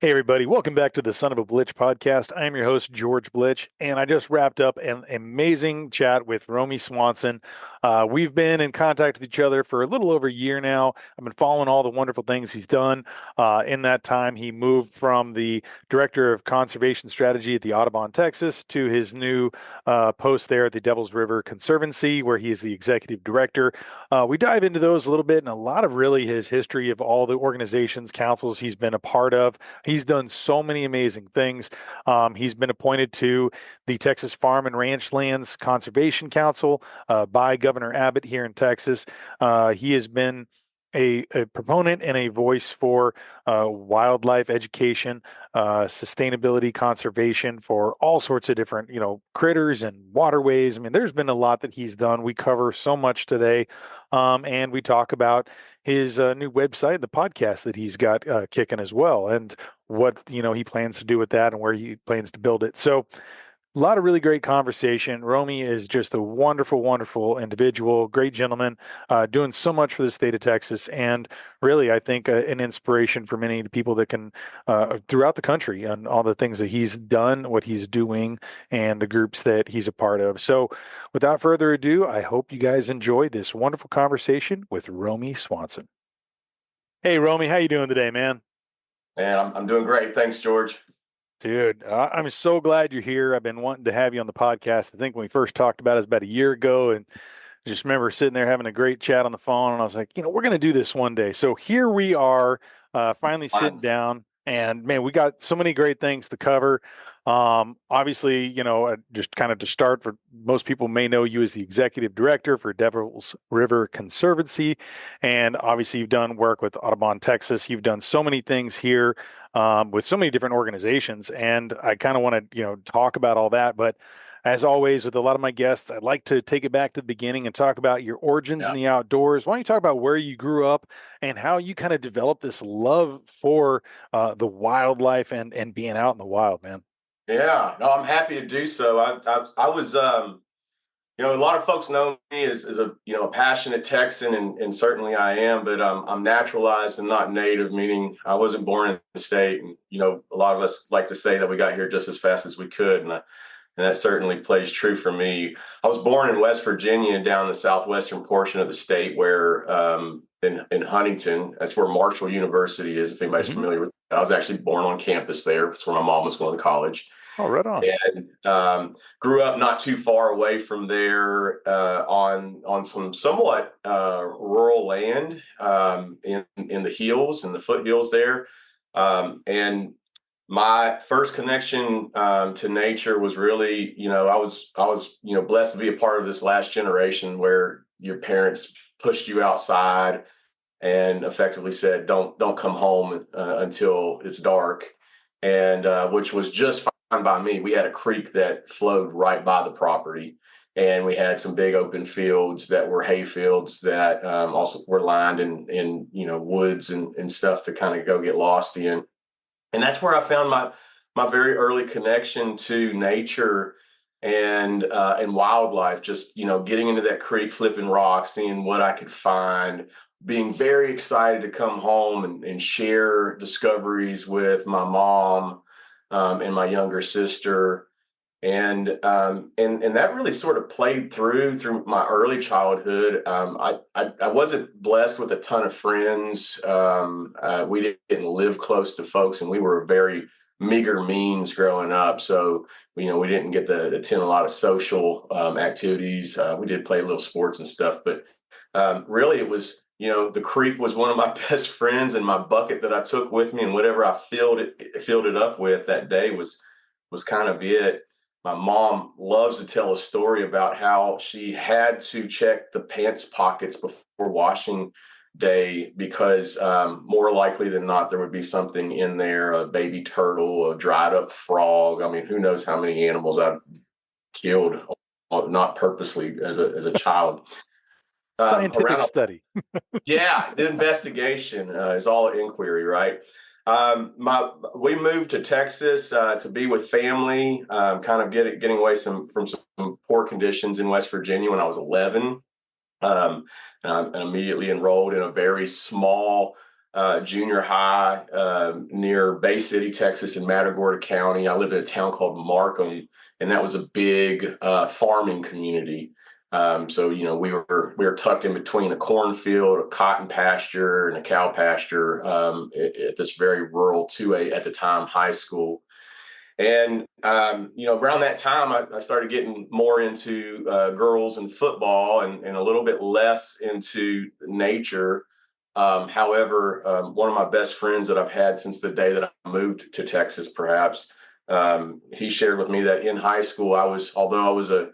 Hey, everybody. Welcome back to the Son of a Blitch podcast. I am your host, George Blitch, and I just wrapped up an amazing chat with Romey Swanson. We've been in contact with each other for a little over a year now. I've been following all the wonderful things he's done. In that time, he moved from the Director of Conservation Strategy at the Audubon, Texas, to his new post there at the Devils River Conservancy, where he is the Executive Director. We dive into those a little bit and a lot of really his history of all the organizations, councils he's been a part of. He's done so many amazing things. He's been appointed to the Texas Farm and Ranch Lands Conservation Council by Governor Abbott here in Texas. He has been a proponent and a voice for wildlife education, sustainability, conservation for all sorts of different, critters and waterways. I mean, there's been a lot that he's done. We cover so much today, and we talk about his new website, the podcast that he's got kicking as well, and what he plans to do with that and where he plans to build it. So a lot of really great conversation. Romey is just a wonderful, wonderful individual, great gentleman, doing so much for the state of Texas, and really, I think, an inspiration for many people that can throughout the country on all the things that he's done, what he's doing, and the groups that he's a part of. So, without further ado, I hope you guys enjoy this wonderful conversation with Romey Swanson. Hey, Romey, how you doing today, man? Man, I'm doing great. Thanks, George. Dude, I'm so glad you're here. I've been wanting to have you on the podcast. I think when we first talked about it was about a year ago, and I just remember sitting there having a great chat on the phone, and I was like, we're going to do this one day. So here we are, finally sitting Fine. down, and man, we got so many great things to cover. Obviously, just kind of to start, for most people may know you as the executive director for Devils River Conservancy, and obviously you've done work with Audubon, Texas. You've done so many things here with so many different organizations, and I kind of want to, talk about all that, but as always, with a lot of my guests, I'd like to take it back to the beginning and talk about your origins in Yeah. the outdoors. Why don't you talk about where you grew up and how you kind of developed this love for the wildlife and being out in the wild, man? Yeah. No, I'm happy to do so. I was, a lot of folks know me as a, a passionate Texan, and certainly I am, but I'm naturalized and not native, meaning I wasn't born in the state. And, a lot of us like to say that we got here just as fast as we could. And that certainly plays true for me. I was born in West Virginia, down the southwestern portion of the state, where in Huntington, that's where Marshall University is, if anybody's Hmm. familiar with it. I was actually born on campus there. It's where my mom was going to college. Oh, right on. And grew up not too far away from there, on some somewhat rural land, in the hills and the foothills there. And my first connection to nature was really, I was blessed to be a part of this last generation where your parents pushed you outside and effectively said, don't come home until it's dark, and which was just fine by me. We had a creek that flowed right by the property, and we had some big open fields that were hay fields that also were lined in woods and stuff to kind of go get lost in. And that's where I found my very early connection to nature and wildlife. Just getting into that creek, flipping rocks, seeing what I could find, being very excited to come home and share discoveries with my mom and my younger sister. And that really sort of played through my early childhood. I wasn't blessed with a ton of friends. We didn't live close to folks, and we were very meager means growing up. So we didn't get to attend a lot of social activities. We did play little sports and stuff, but really it was, the creek was one of my best friends, and my bucket that I took with me, and whatever I filled it up with that day was kind of it. My mom loves to tell a story about how she had to check the pants pockets before washing day because more likely than not, there would be something in there, a baby turtle, a dried up frog. I mean, who knows how many animals I've killed, not purposely as a child. Scientific Around study. Yeah, the investigation is all inquiry, right? We moved to Texas to be with family, kind of getting away from some poor conditions in West Virginia when I was 11, and immediately enrolled in a very small junior high near Bay City, Texas, in Matagorda County. I lived in a town called Markham, and that was a big farming community. So we were tucked in between a cornfield, a cotton pasture, and a cow pasture at this very rural 2A at the time high school. And around that time, I started getting more into girls and football, and a little bit less into nature. However, one of my best friends that I've had since the day that I moved to Texas, perhaps, he shared with me that in high school, although I was a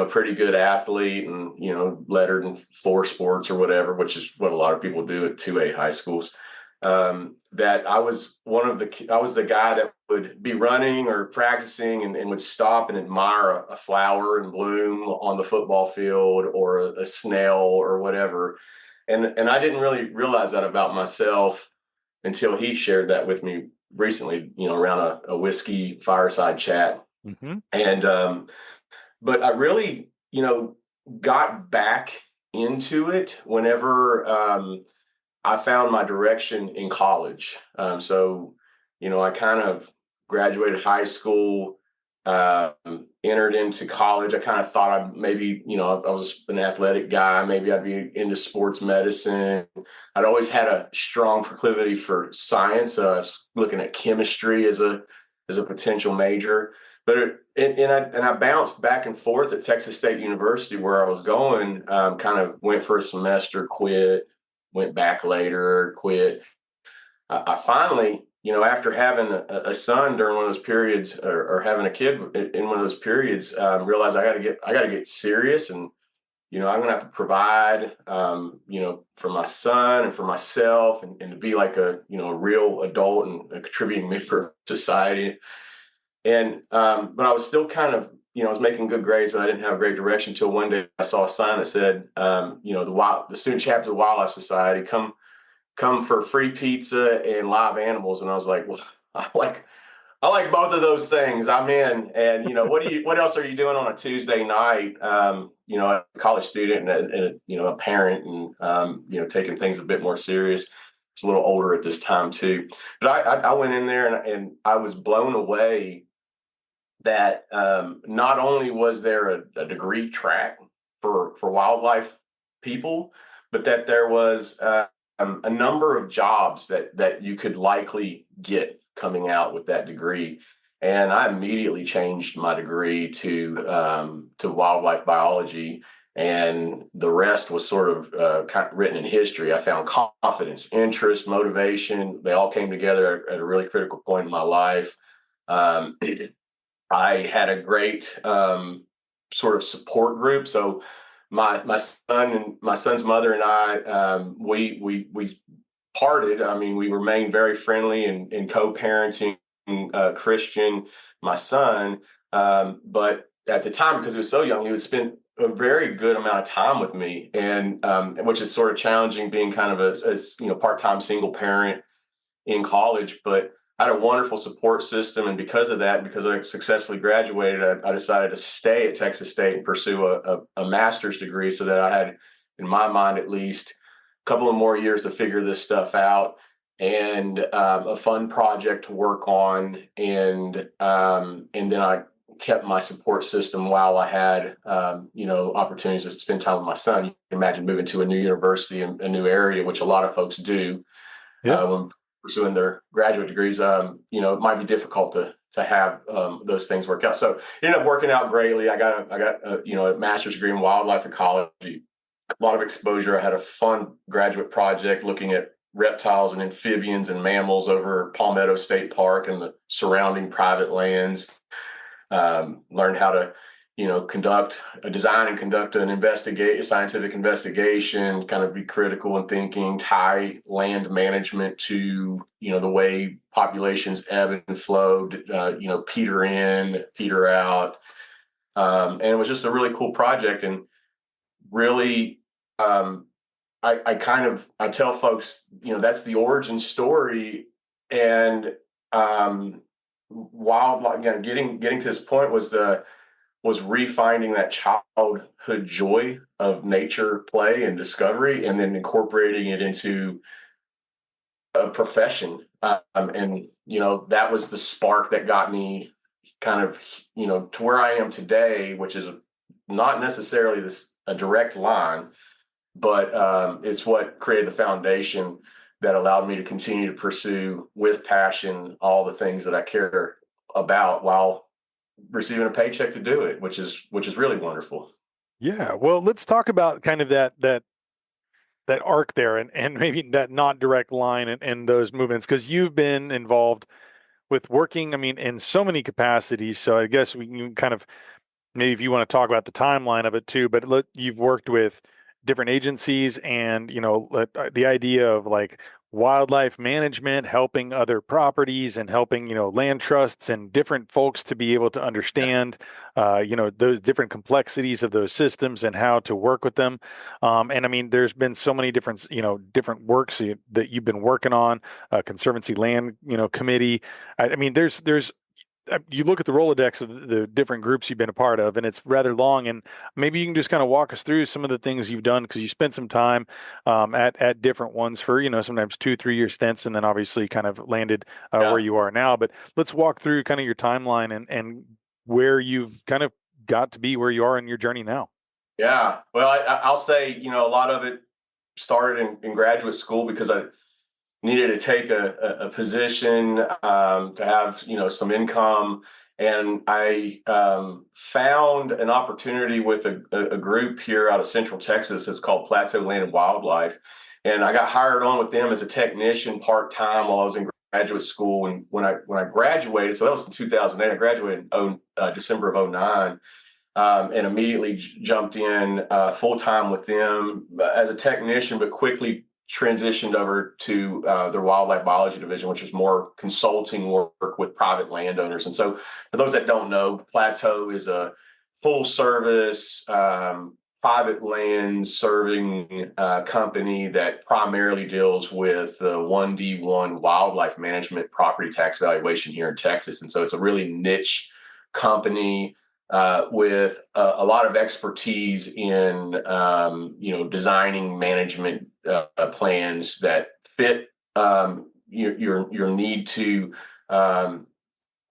pretty good athlete and lettered in four sports or whatever, which is what a lot of people do at 2A high schools. That I was I was the guy that would be running or practicing and would stop and admire a flower in bloom on the football field, or a snail or whatever. And I didn't really realize that about myself until he shared that with me recently, around a whiskey fireside chat. Mm-hmm. And but I really, got back into it whenever I found my direction in college. I kind of graduated high school, entered into college. I kind of thought I'd maybe, I was an athletic guy. Maybe I'd be into sports medicine. I'd always had a strong proclivity for science. I was looking at chemistry as a potential major. But I bounced back and forth at Texas State University where I was going. Kind of went for a semester, quit, went back later, quit. I finally, after having a son during one of those periods, or having a kid in one of those periods, realized I got to get serious, and I'm gonna have to provide, for my son and for myself, and to be like a real adult and a contributing member of society. And but I was still kind of, I was making good grades, but I didn't have a great direction until one day I saw a sign that said, the student chapter of the Wildlife Society, come for free pizza and live animals. And I was like, well, I like both of those things. I'm in. And what else are you doing on a Tuesday night? A college student and a parent, and taking things a bit more serious. It's a little older at this time too. But I went in there, and I was blown away that not only was there a degree track for wildlife people, but that there was a number of jobs that you could likely get coming out with that degree. And I immediately changed my degree to wildlife biology, and the rest was sort of kind of written in history. I found confidence, interest, motivation. They all came together at a really critical point in my life. Um, I had a great sort of support group. So my son and my son's mother and I, we parted. I mean, we remained very friendly and co-parenting Christian, my son. But at the time, because he was so young, he would spend a very good amount of time with me, and which is sort of challenging being kind of a part-time single parent in college. But I had a wonderful support system, and because of that, because I successfully graduated, I decided to stay at Texas State and pursue a master's degree, so that I had, in my mind at least, a couple of more years to figure this stuff out, and a fun project to work on, and then I kept my support system while I had opportunities to spend time with my son. You can imagine moving to a new university in a new area, which a lot of folks do. Yeah. When pursuing their graduate degrees, it might be difficult to have those things work out. So it ended up working out greatly. I got a master's degree in wildlife ecology, a lot of exposure. I had a fun graduate project looking at reptiles and amphibians and mammals over Palmetto State Park and the surrounding private lands. Learned how to design and conduct a scientific investigation, kind of be critical in thinking, tie land management to, the way populations ebb and flow, peter in, peter out. And it was just a really cool project. And really, I tell folks, that's the origin story. And getting to this point was refinding that childhood joy of nature, play, and discovery, and then incorporating it into a profession. And, that was the spark that got me kind of, to where I am today, which is not necessarily a direct line, but it's what created the foundation that allowed me to continue to pursue with passion all the things that I care about while receiving a paycheck to do it, which is really wonderful. Yeah. Well, let's talk about kind of that arc there, and maybe that not direct line and those movements, because you've been involved with working, I mean, in so many capacities. So I guess we can kind of, maybe if you want to talk about the timeline of it too, but you've worked with different agencies, and the idea of like wildlife management, helping other properties and helping land trusts and different folks to be able to understand those different complexities of those systems and how to work with them. And I mean, there's been so many different different works that you've been working on, Conservancy Land Committee. I mean, there's you look at the Rolodex of the different groups you've been a part of, and it's rather long. And maybe you can just kind of walk us through some of the things you've done, because you spent some time at different ones for sometimes 2-3 year stints, and then obviously kind of landed where Yeah. you are now. But let's walk through kind of your timeline and where you've kind of got to be where you are in your journey now. Yeah. Well, I'll say, a lot of it started in graduate school because I needed to take a position to have some income, and I found an opportunity with a group here out of Central Texas. It's called Plateau Land and Wildlife, and I got hired on with them as a technician part time while I was in graduate school. And when I graduated, so that was in 2008. I graduated in December of '09. And immediately jumped in full time with them as a technician, but quickly transitioned over to their wildlife biology division, which is more consulting work with private landowners. And so, for those that don't know, Plateau is a full service private land serving company that primarily deals with 1D1 wildlife management property tax valuation here in Texas. And so, it's a really niche company with a lot of expertise in designing management plans that fit your need to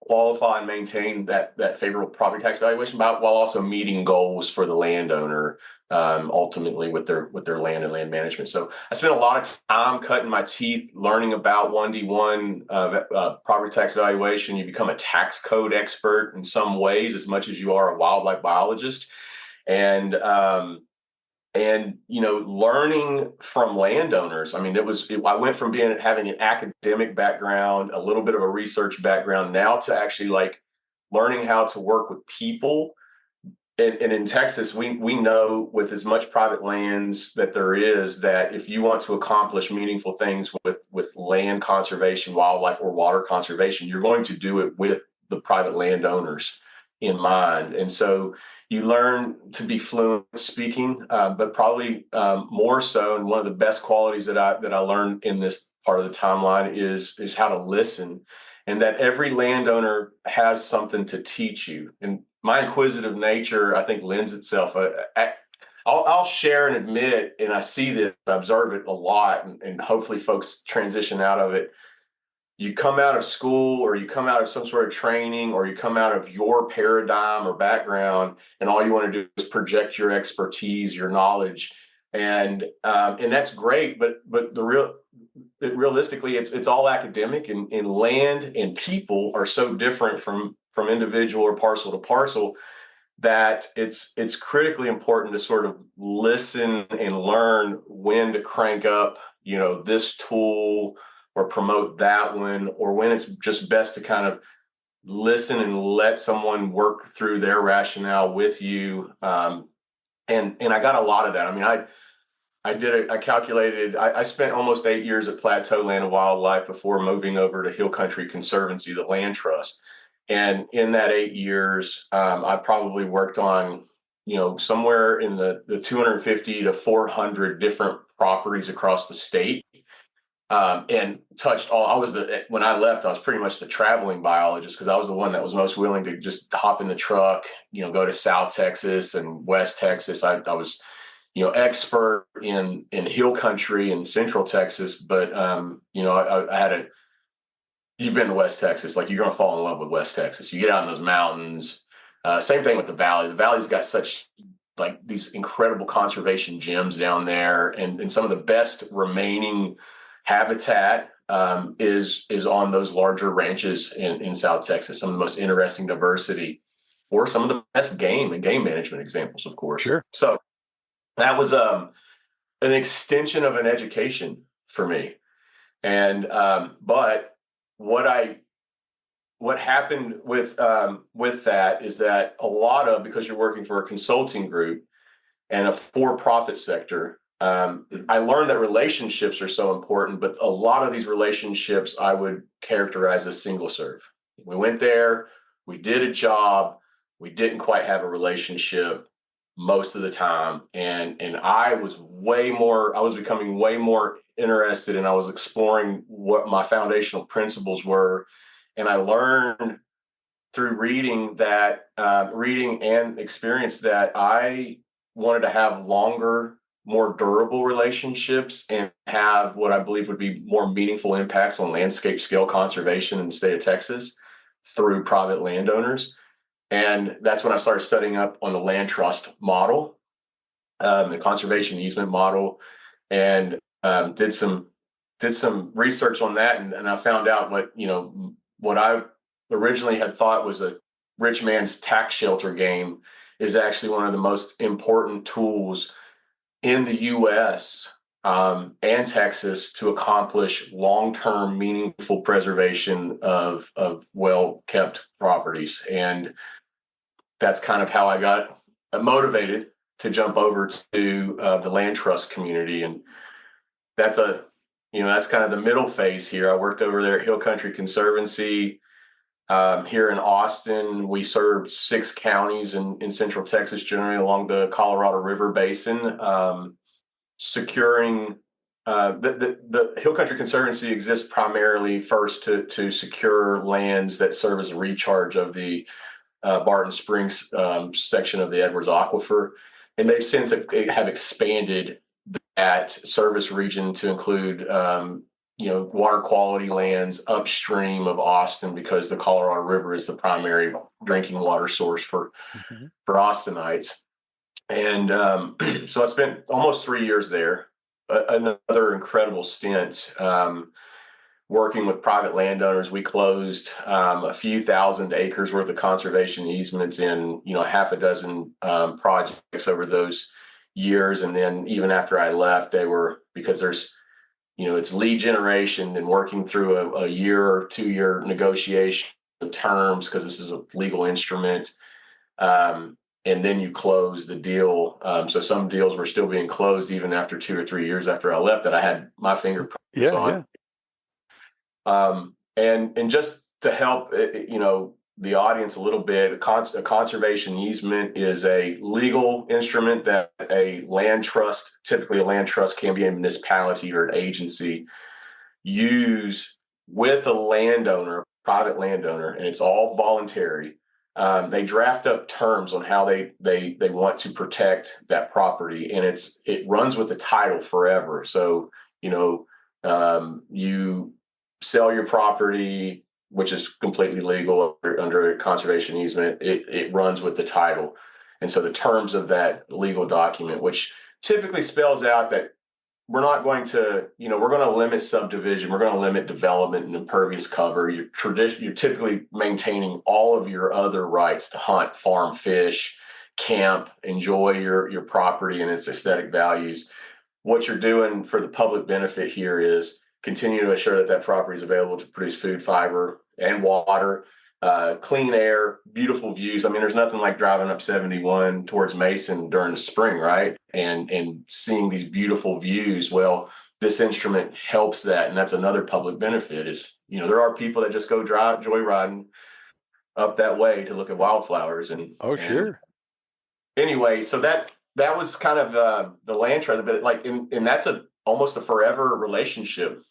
qualify and maintain that favorable property tax valuation, while also meeting goals for the landowner, ultimately with their land and land management. So I spent a lot of time cutting my teeth learning about 1D1 property tax valuation. You become a tax code expert in some ways as much as you are a wildlife biologist, and learning from landowners. I mean, I went from having an academic background, a little bit of a research background, now to actually like learning how to work with people. And in Texas, we know with as much private lands that there is, that if you want to accomplish meaningful things with land conservation, wildlife, or water conservation, you're going to do it with the private landowners in mind. And so you learn to be fluent speaking, but probably more so, and one of the best qualities that I learned in this part of the timeline is how to listen, and that every landowner has something to teach you. And my inquisitive nature, I think, lends itself. I'll share and admit, and I see this, I observe it a lot, and hopefully folks transition out of it. You come out of school, or you come out of some sort of training, or you come out of your paradigm or background, and all you want to do is project your expertise, your knowledge, and that's great. But realistically, it's all academic, and land and people are so different from individual or parcel to parcel, that it's critically important to sort of listen and learn when to crank up, this tool, or promote that one, or when it's just best to kind of listen and let someone work through their rationale with you. And I got a lot of that. I mean, I calculated, I spent almost 8 years at Plateau Land and Wildlife before moving over to Hill Country Conservancy, the land trust. And in that 8 years, I probably worked on, somewhere in the 250 to 400 different properties across the state. And touched all. When I left, I was pretty much the traveling biologist, because I was the one that was most willing to just hop in the truck, go to South Texas and West Texas. I was expert in hill country in Central Texas, but I had a. You've been to West Texas, like you're going to fall in love with West Texas. You get out in those mountains. Same thing with the valley. The valley's got such like these incredible conservation gems down there, and some of the best remaining habitat is on those larger ranches in South Texas. Some of the most interesting diversity, or some of the best game and game management examples, of course. Sure. So that was an extension of an education for me. And but what happened with that is that a lot of, because you're working for a consulting group and a for-profit sector, I learned that relationships are so important, but a lot of these relationships I would characterize as single serve. We went there, we did a job, we didn't quite have a relationship most of the time. And I was becoming way more interested, and I was exploring what my foundational principles were. And I learned through reading and experience that I wanted to have longer, more durable relationships and have what I believe would be more meaningful impacts on landscape scale conservation in the state of Texas through private landowners. And that's when I started studying up on the land trust model, the conservation easement model, and did some research on that. And I found out what I originally had thought was a rich man's tax shelter game is actually one of the most important tools in the U.S. And Texas to accomplish long-term, meaningful preservation of well-kept properties. And that's kind of how I got motivated to jump over to the land trust community. And that's kind of the middle phase here. I worked over there at Hill Country Conservancy. Here in Austin, we served 6 counties in Central Texas, generally along the Colorado River Basin, securing the Hill Country Conservancy exists primarily first to secure lands that serve as a recharge of the Barton Springs section of the Edwards Aquifer. And they've since have expanded that service region to include water quality lands upstream of Austin, because the Colorado River is the primary drinking water source for Austinites. And so I spent almost 3 years there. Another incredible stint working with private landowners. We closed a few thousand acres worth of conservation easements in half a dozen projects over those years. And then even after I left, they were, because there's it's lead generation and working through a year or 2 year negotiation of terms, because this is a legal instrument. And then you close the deal. So some deals were still being closed even after 2 or 3 years after I left that I had my fingerprints on. And just to help, the audience a little bit, a conservation easement is a legal instrument that typically a land trust can be a municipality or an agency, use with a landowner, a private landowner, and it's all voluntary. They draft up terms on how they want to protect that property, and it runs with the title forever. So, you sell your property, which is completely legal under a conservation easement, it runs with the title. And so the terms of that legal document, which typically spells out that we're not going to, we're going to limit subdivision, we're going to limit development and impervious cover. You're typically maintaining all of your other rights to hunt, farm, fish, camp, enjoy your property and its aesthetic values. What you're doing for the public benefit here is continue to assure that property is available to produce food, fiber, and water, clean air, beautiful views. I mean, there's nothing like driving up 71 towards Mason during the spring, right? And seeing these beautiful views. Well, this instrument helps that. And that's another public benefit is, there are people that just go joyriding up that way to look at wildflowers. Sure. Anyway, so that was kind of the land trust, but and that's almost a forever relationship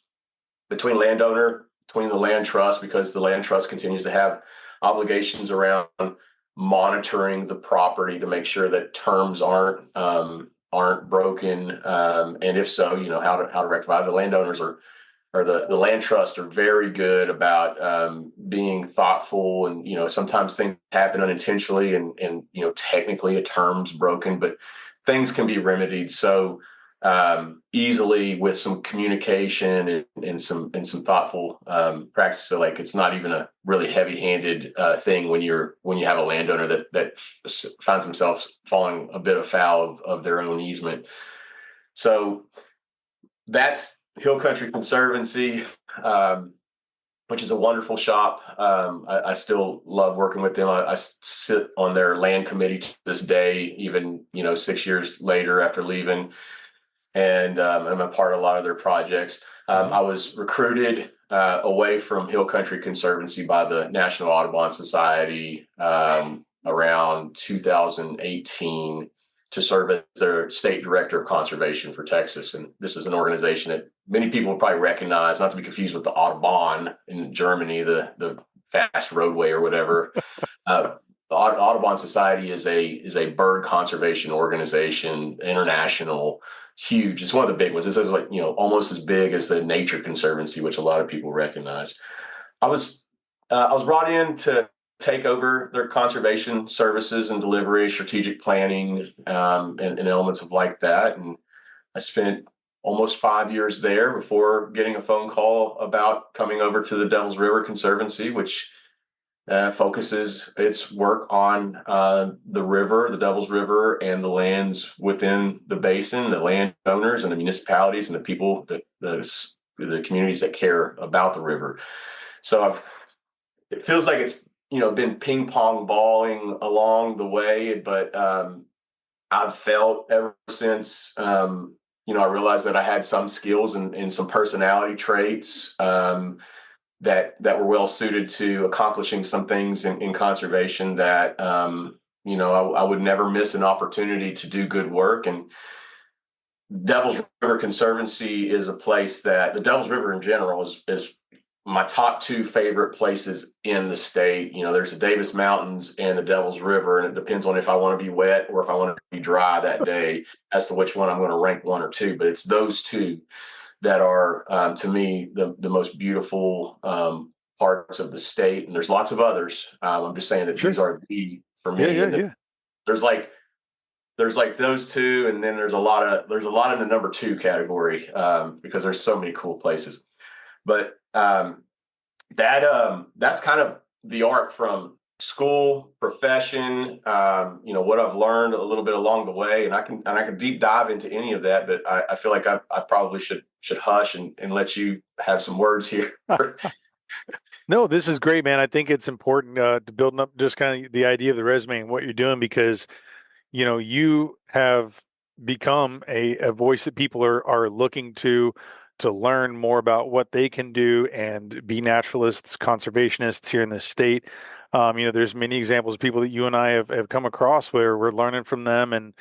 between the land trust, because the land trust continues to have obligations around monitoring the property to make sure that terms aren't aren't broken, and if so, how to rectify. The landowners or the land trust are very good about being thoughtful, and sometimes things happen unintentionally, and technically a term's broken, but things can be remedied so easily with some communication and some thoughtful practice. So like it's not even a really heavy-handed thing when you have a landowner that finds themselves falling a bit afoul of their own easement. So that's Hill Country Conservancy, which is a wonderful shop. I still love working with them. I sit on their land committee to this day, even 6 years later after leaving, and I'm a part of a lot of their projects. I was recruited away from Hill Country Conservancy by the National Audubon Society around 2018 to serve as their state director of conservation for Texas. And this is an organization that many people would probably recognize, not to be confused with the Autobahn in Germany, the fast roadway or whatever. The Audubon Society is a bird conservation organization, international, huge. It's one of the big ones. This is almost as big as the Nature Conservancy, which a lot of people recognize. I was brought in to take over their conservation services and delivery, strategic planning, and elements of like that. And I spent almost 5 years there before getting a phone call about coming over to the Devils River Conservancy, which focuses its work on the river, the Devils River, and the lands within the basin, the landowners and the municipalities and the people the communities that care about the river. So it feels like it's been ping pong balling along the way, but I've felt ever since I realized that I had some skills and some personality traits that were well suited to accomplishing some things in conservation that I would never miss an opportunity to do good work. And Devils River Conservancy is a place that the Devils River in general is my top two favorite places in the state. There's the Davis Mountains and the Devils River, and it depends on if I want to be wet or if I want to be dry that day as to which one I'm going to rank one or two. But it's those two that are, to me, the most beautiful parts of the state. And there's lots of others. I'm just saying that These are the, for me. Yeah. There's like those two, and then there's a lot in the number two category because there's so many cool places. But that's kind of the arc from school, profession, what I've learned a little bit along the way, and I can deep dive into any of that, but I feel like I probably should hush and let you have some words here. No, this is great, man. I think it's important to building up just kind of the idea of the resume and what you're doing, because you have become a voice that people are looking to learn more about what they can do and be naturalists, conservationists here in the state. There's many examples of people that you and I have come across where we're learning from them. And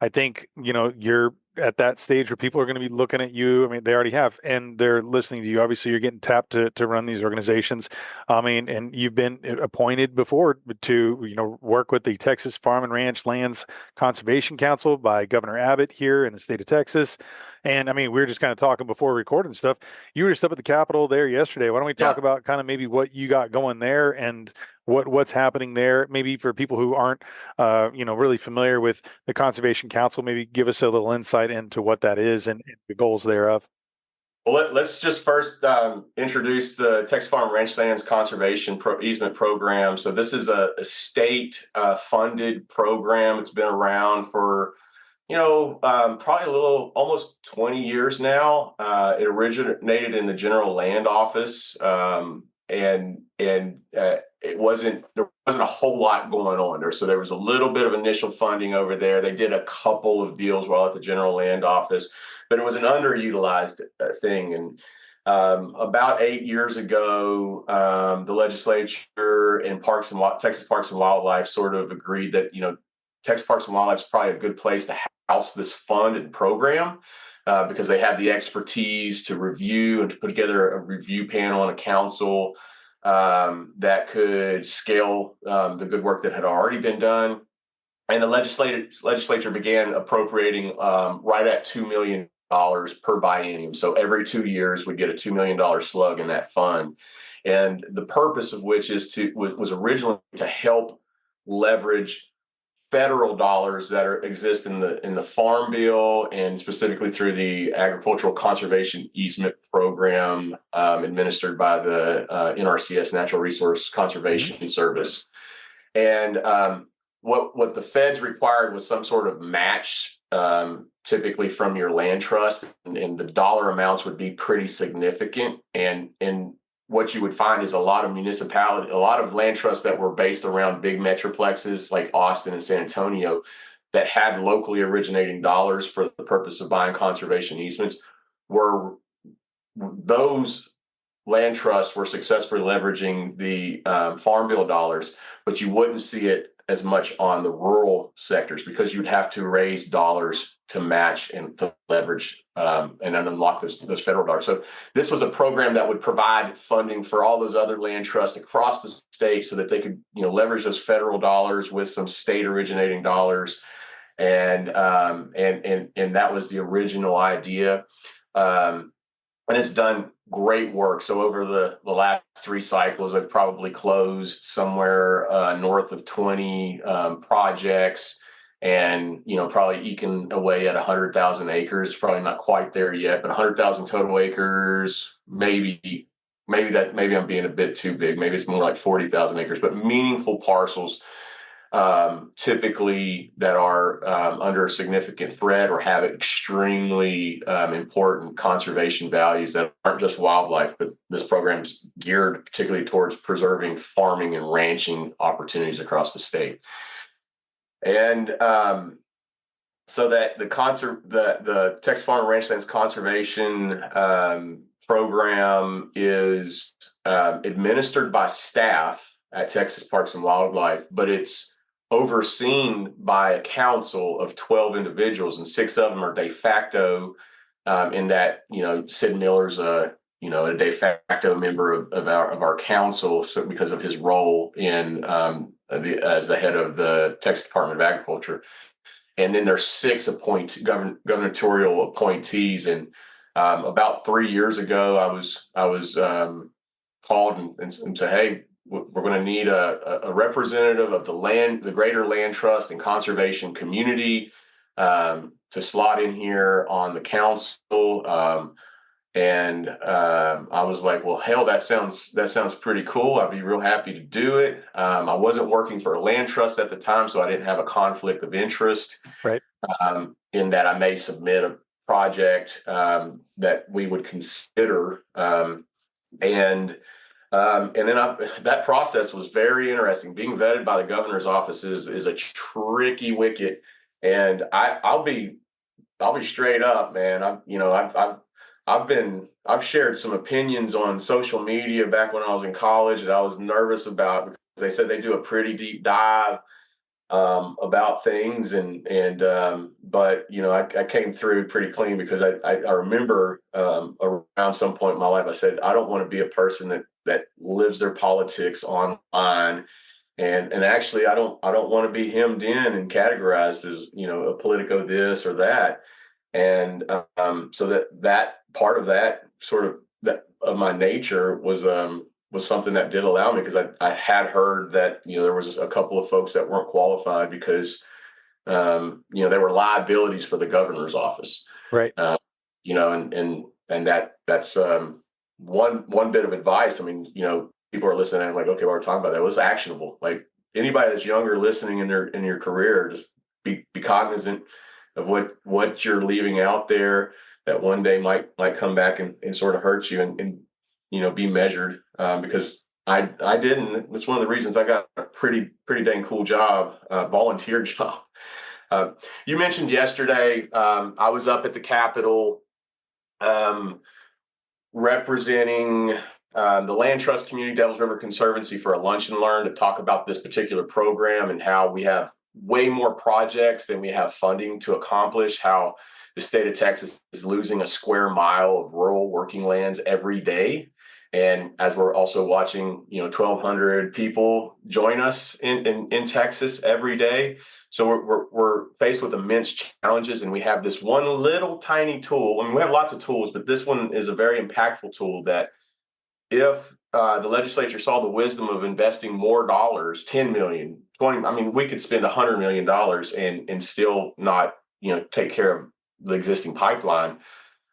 I think, you're at that stage where people are going to be looking at you. I mean, they already have, and they're listening to you. Obviously, you're getting tapped to run these organizations. I mean, and you've been appointed before to, work with the Texas Farm and Ranch Lands Conservation Council by Governor Abbott here in the state of Texas. And I mean, we were just kind of talking before recording stuff. You were just up at the Capitol there yesterday. Why don't we talk about kind of maybe what you got going there and what's happening there? Maybe for people who aren't, really familiar with the Conservation Council, maybe give us a little insight into what that is and the goals thereof. Well, let's just first introduce the Texas Farm and Ranch Lands Conservation Easement Program. So this is a state funded program. It's been around for probably almost 20 years now. It originated in the General Land Office, and there wasn't a whole lot going on there. So there was a little bit of initial funding over there. They did a couple of deals while at the General Land Office, but it was an underutilized thing. And about 8 years ago, the legislature and Texas Parks and Wildlife sort of agreed that Texas Parks and Wildlife is probably a good place to house this fund and program because they have the expertise to review and to put together a review panel and a council that could scale the good work that had already been done. and the legislature began appropriating right at $2 million per biennium. So every 2 years we get a $2 million slug in that fund. And the purpose of which was originally to help leverage federal dollars that exist in the Farm Bill, and specifically through the Agricultural Conservation Easement Program administered by the NRCS, Natural Resource Conservation Service. And what the feds required was some sort of match, typically from your land trust, and the dollar amounts would be pretty significant. And what you would find is a lot of land trusts that were based around big metroplexes like Austin and San Antonio that had locally originating dollars for the purpose of buying conservation easements, those land trusts were successfully leveraging the Farm Bill dollars, but you wouldn't see it as much on the rural sectors because you'd have to raise dollars to match and to leverage and then unlock those federal dollars. So this was a program that would provide funding for all those other land trusts across the state so that they could, leverage those federal dollars with some state originating dollars. And that was the original idea. And it's done great work. So over the last 3 cycles, I've probably closed somewhere north of 20 projects, and probably eking away at 100,000 acres. Probably not quite there yet, but 100,000 total acres. Maybe I'm being a bit too big. Maybe it's more like 40,000 acres, but meaningful parcels. Typically that are under significant threat or have extremely important conservation values that aren't just wildlife, but this program's geared particularly towards preserving farming and ranching opportunities across the state. And so that the Texas Farm and Ranch Lands Conservation program is administered by staff at Texas Parks and Wildlife, but it's overseen by a council of 12 individuals, and 6 of them are de facto, in that, Sid Miller's a de facto member of our council, so because of his role in as the head of the Texas Department of Agriculture. And then there's 6 gubernatorial appointees. And about 3 years ago, I was called and said, "Hey, we're going to need a representative of the greater land trust and conservation community to slot in here on the council." And I was like, "Well, hell, that sounds pretty cool. I'd be real happy to do it." I wasn't working for a land trust at the time, so I didn't have a conflict of interest, Right. In that I may submit a project that we would consider, and then that process was very interesting. Being vetted by the governor's office is a tricky wicket, and I'll be straight up, man. I've shared some opinions on social media back when I was in college that I was nervous about, because they said they do a pretty deep dive about things, but I came through pretty clean, because I remember around some point in my life I said I don't want to be a person that lives their politics online, and actually I don't want to be hemmed in and categorized as a politico this or that. And so that part of that sort of that of my nature was something that did allow me, because I had heard that there was a couple of folks that weren't qualified because they were liabilities for the governor's office, Right. And that's one bit of advice. I mean, people are listening and I'm like, okay, well, we're talking about that. Well, it's actionable. Like, anybody that's younger listening in your career, just be cognizant of what you're leaving out there that one day might come back and sort of hurt you, and be measured, because I didn't. It's one of the reasons I got a pretty dang cool job, volunteer job. You mentioned yesterday, I was up at the Capitol representing the land trust community, Devils River Conservancy, for a lunch and learn to talk about this particular program and how we have way more projects than we have funding to accomplish, how the state of Texas is losing a square mile of rural working lands every day. And as we're also watching, 1,200 people join us in Texas every day. So we're faced with immense challenges, and we have this one little tiny tool. I mean, we have lots of tools, but this one is a very impactful tool that if the legislature saw the wisdom of investing more dollars, 10 million, 20, I mean, we could spend $100 million and still not, take care of the existing pipeline.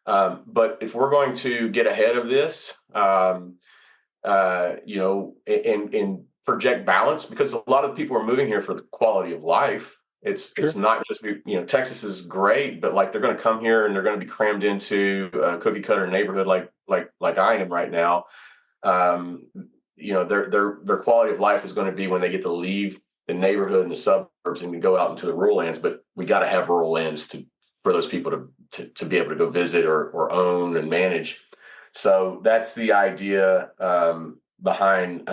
But if we're going to get ahead of this, and project balance, because a lot of people are moving here for the quality of life. It's Sure. not just, Texas is great, but like they're going to come here and they're going to be crammed into a cookie cutter neighborhood like I am right now. Um, their quality of life is going to be when they get to leave the neighborhood and the suburbs and go out into the rural lands. But we got to have rural lands for those people to be able to go visit or own and manage. So that's the idea behind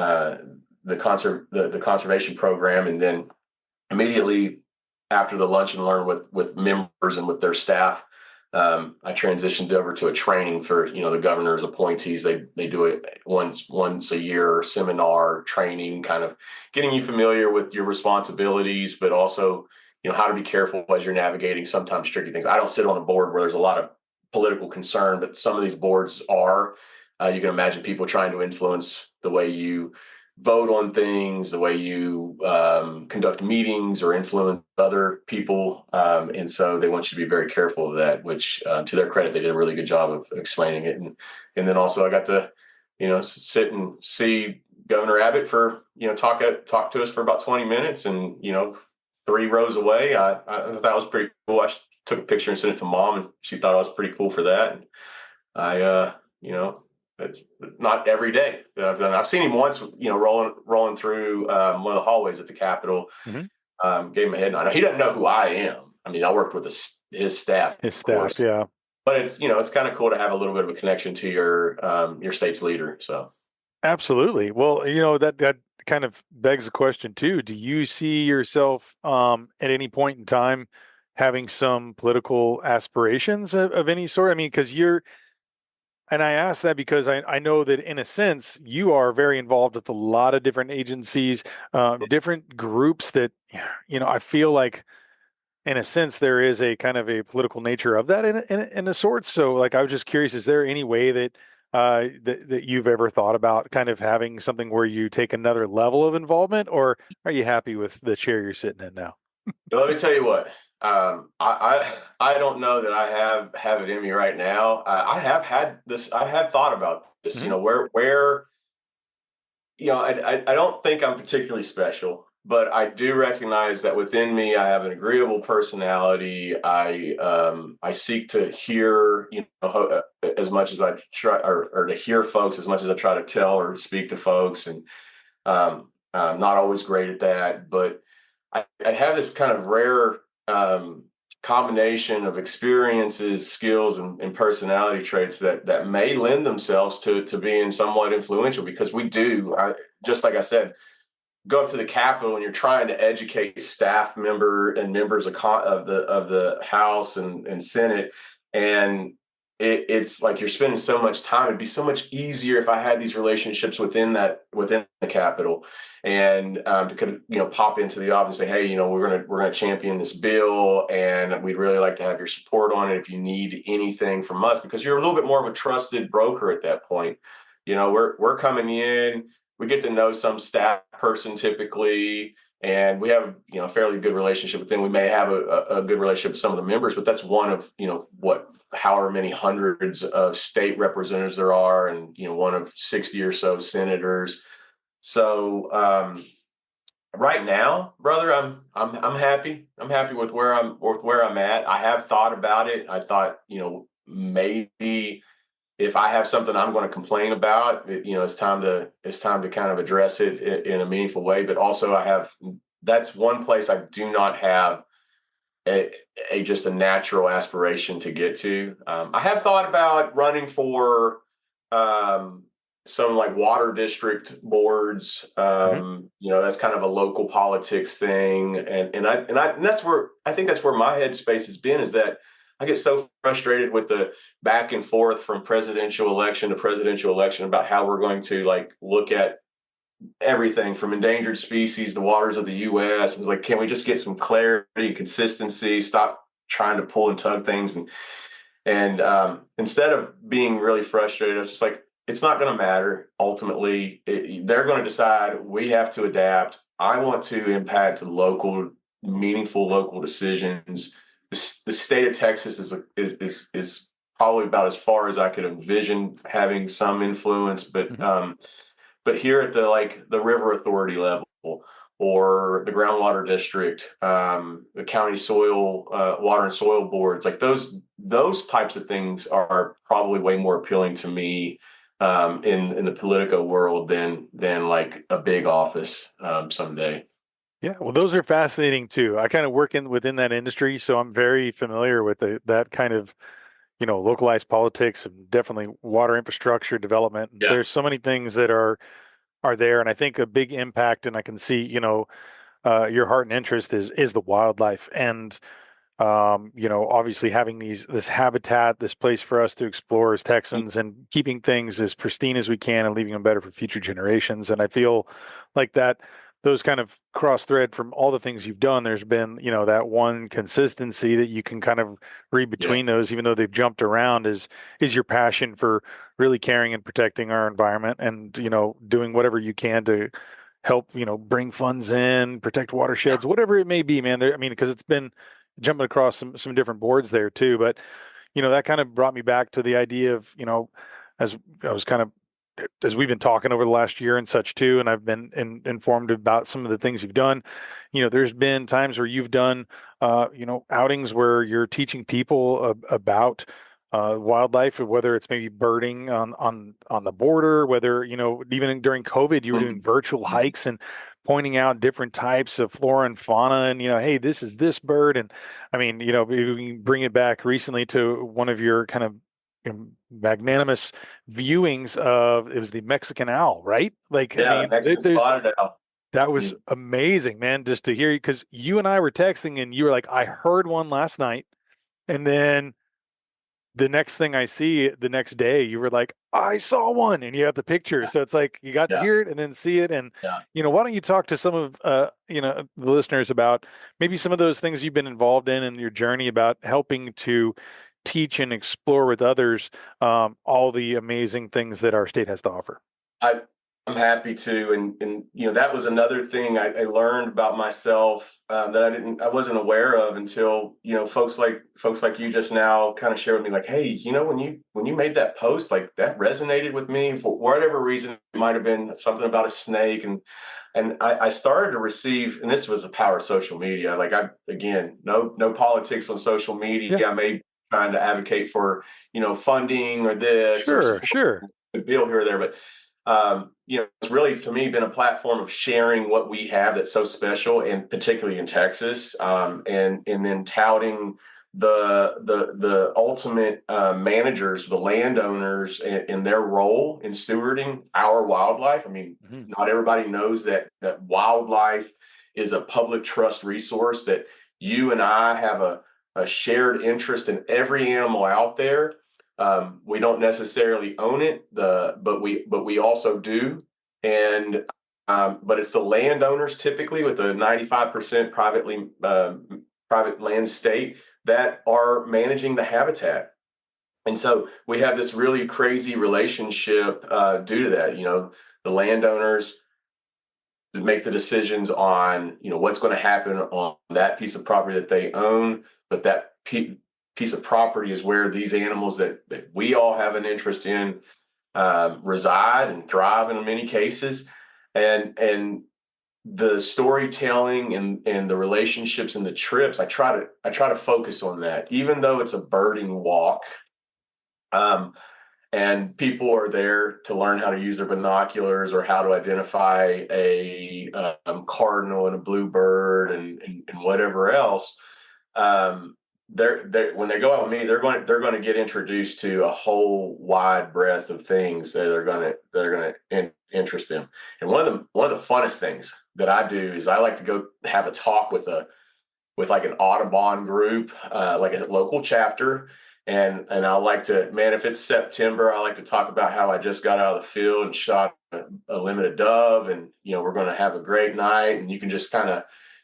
the conservation program. And then immediately after the lunch and learn with members and with their staff, I transitioned over to a training for the governor's appointees. They do it once a year, seminar training, kind of getting you familiar with your responsibilities, but also how to be careful as you're navigating sometimes tricky things. I don't sit on a board where there's a lot of political concern, but some of these boards are. You can imagine people trying to influence the way you vote on things, the way you conduct meetings or influence other people. And so they want you to be very careful of that, which to their credit, they did a really good job of explaining it. And then also I got to, sit and see Governor Abbott for, talk to us for about 20 minutes and, 3 rows away. I thought that was pretty cool. I took a picture and sent it to Mom, and she thought I was pretty cool for that. And it's not every day that I've done. I've seen him once, rolling through one of the hallways at the Capitol. Hmm. Gave him a head nod. He doesn't know who I am. I mean, I worked with his staff, His of course, staff. Yeah. but it's kind of cool to have a little bit of a connection to your state's leader. So. Absolutely. Well, that kind of begs the question too. Do you see yourself at any point in time having some political aspirations of any sort? I mean, because and I ask that because I know that in a sense you are very involved with a lot of different agencies, different groups that, I feel like in a sense there is a kind of a political nature of that in a sort. So like, I was just curious, is there any way that you've ever thought about kind of having something where you take another level of involvement, or are you happy with the chair you're sitting in now? Let me tell you what. I don't know that I have it in me right now. I have had this. I have thought about this. Hmm. Where I don't think I'm particularly special, but I do recognize that within me I have an agreeable personality. I seek to hear as much as I try, or to hear folks as much as I try to tell or speak to folks, and I'm not always great at that, but I have this kind of rare combination of experiences, skills, and personality traits that may lend themselves to being somewhat influential, because we do. Just like I said, go up to the Capitol and you're trying to educate staff members of the House and Senate, and it's like you're spending so much time. It'd be so much easier if I had these relationships within the Capitol, and to kind of pop into the office and say, hey, we're gonna champion this bill, and we'd really like to have your support on it if you need anything from us, because you're a little bit more of a trusted broker at that point. We're coming in. We get to know some staff person typically, and we have a fairly good relationship with them. We may have a good relationship with some of the members, but that's one of however many hundreds of state representatives there are, and one of 60 or so senators. So right now, brother, I'm happy. I'm happy with where I'm at. I have thought about it. I thought maybe if I have something I'm going to complain about, it's time to kind of address it in a meaningful way. But also, that's one place I do not have just a natural aspiration to get to. I have thought about running for some like water district boards. Hmm. That's kind of a local politics thing, and that's where I think that's where my headspace has been, is that I get so frustrated with the back and forth from presidential election to presidential election about how we're going to like look at everything from endangered species, the waters of the U.S. It's like, can we just get some clarity and consistency? Stop trying to pull and tug things, and instead of being really frustrated, I was just like, it's not going to matter. Ultimately, they're going to decide. We have to adapt. I want to impact local, meaningful local decisions. The state of Texas is probably about as far as I could envision having some influence, but here at the river authority level or the groundwater district, the county soil, water and soil boards, like those types of things are probably way more appealing to me in the Politico world than like a big office someday. Yeah, well, those are fascinating too. I kind of work within that industry, so I'm very familiar with that kind of, localized politics and definitely water infrastructure development. Yeah. There's so many things that are there, and I think a big impact, and I can see, your heart and interest is the wildlife, and obviously having this habitat, this place for us to explore as Texans, and keeping things as pristine as we can and leaving them better for future generations. And I feel like those kind of cross thread from all the things you've done. There's been, that one consistency that you can kind of read Yeah. between those, even though they've jumped around, is your passion for really caring and protecting our environment, and doing whatever you can to help bring funds in, protect watersheds, whatever it may be, man. I mean, because it's been jumping across some different boards there too. But that kind of brought me back to the idea of, as I was kind of, as we've been talking over the last year and such too, and I've been informed about some of the things you've done. There's been times where you've done, outings where you're teaching people about wildlife, whether it's maybe birding on the border, whether even during COVID you were doing virtual hikes and pointing out different types of flora and fauna, and hey, this is this bird. And I mean, maybe we can bring it back recently to one of your kind of magnanimous viewings of, it was the Mexican owl, right? Like, I Yeah, the mean, Mexican spotted owl. that Yeah. was amazing, man, just to hear you, because you and I were texting and you were like, I heard one last night, and then the next thing I see the next day, you were like, I saw one, and you have the picture. So it's like you got to Yeah. hear it and then see it. And, Yeah. why don't you talk to some of, the listeners about maybe some of those things you've been involved in your journey about helping to teach and explore with others, all the amazing things that our state has to offer. I I'm happy to, and that was another thing I learned about myself that I wasn't aware of until folks like you just now kind of shared with me, like, hey, when you made that post, like that resonated with me for whatever reason. It might have been something about a snake, and I started to receive, and this was the power of social media. Like, again, no politics on social Yeah, media. I may be trying to advocate for funding or this or sure, support sure. a bill here or there, but it's really to me been a platform of sharing what we have that's so special, and particularly in Texas, and then touting the ultimate managers, the landowners, and their role in stewarding our wildlife. I mean, Mhm. not everybody knows that wildlife is a public trust resource, that you and I have a shared interest in every animal out there. We don't necessarily own it, but we also do, and but it's the landowners, typically with the 95% private land state, that are managing the habitat. And so we have this really crazy relationship due to that. The landowners make the decisions on what's going to happen on that piece of property that they own, but that piece of property is where these animals that we all have an interest in reside and thrive in many cases. And the storytelling and the relationships and the trips, I try to focus on that, even though it's a birding walk. um, and people are there to learn how to use their binoculars or how to identify a cardinal and a bluebird and whatever else. um, they're when they go out with me, they're going to get introduced to a whole wide breadth of things that are going to interest them. And one of the funnest things that I do is I like to go have a talk with with like an Audubon group, like a local chapter. And I like to, man, if it's September, I like to talk about how I just got out of the field and shot a limited dove, and we're going to have a great night. And you can just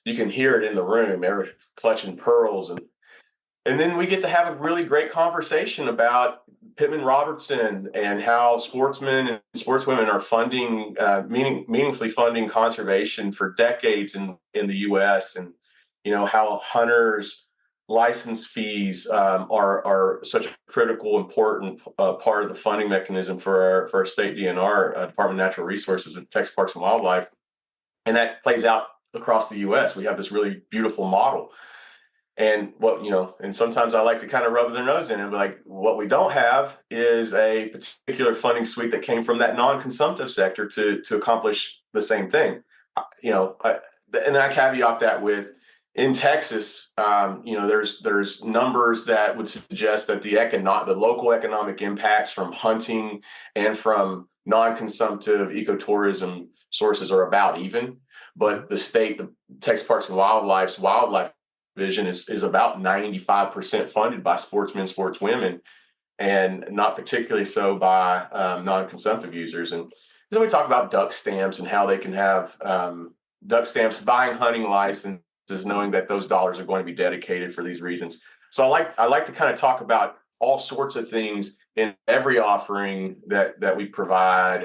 you can hear it in the room, every clutching pearls, and then we get to have a really great conversation about Pittman Robertson and how sportsmen and sportswomen are funding, meaningfully funding conservation for decades in the U.S. And how hunters' license fees are such a critical, important part of the funding mechanism for our state DNR, Department of Natural Resources and Texas Parks and Wildlife, and that plays out across the U.S. We have this really beautiful model. And and sometimes I like to kind of rub their nose in it, but like what we don't have is a particular funding suite that came from that non-consumptive sector to accomplish the same thing. And I caveat that with, in Texas, there's numbers that would suggest that the local economic impacts from hunting and from non-consumptive ecotourism sources are about even. But the Texas Parks and Wildlife's wildlife division is about 95% funded by sportsmen, sportswomen, and not particularly so by non-consumptive users. And so we talk about duck stamps and how they can have duck stamps, buying hunting licenses, knowing that those dollars are going to be dedicated for these reasons. So I like to kind of talk about all sorts of things in every offering that we provide.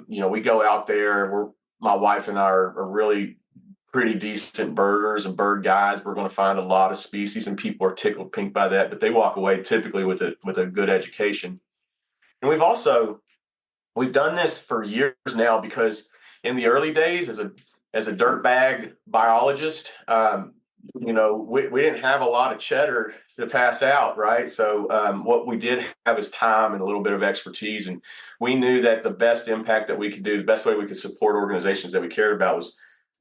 We go out there. My wife and I are really pretty decent birders and bird guides. We're going to find a lot of species, and people are tickled pink by that, but they walk away typically with a good education. And we've done this for years now, because in the early days as a dirtbag biologist, we didn't have a lot of cheddar to pass out, right? So what we did have is time and a little bit of expertise, and we knew that the best impact that we could do, the best way we could support organizations that we cared about, was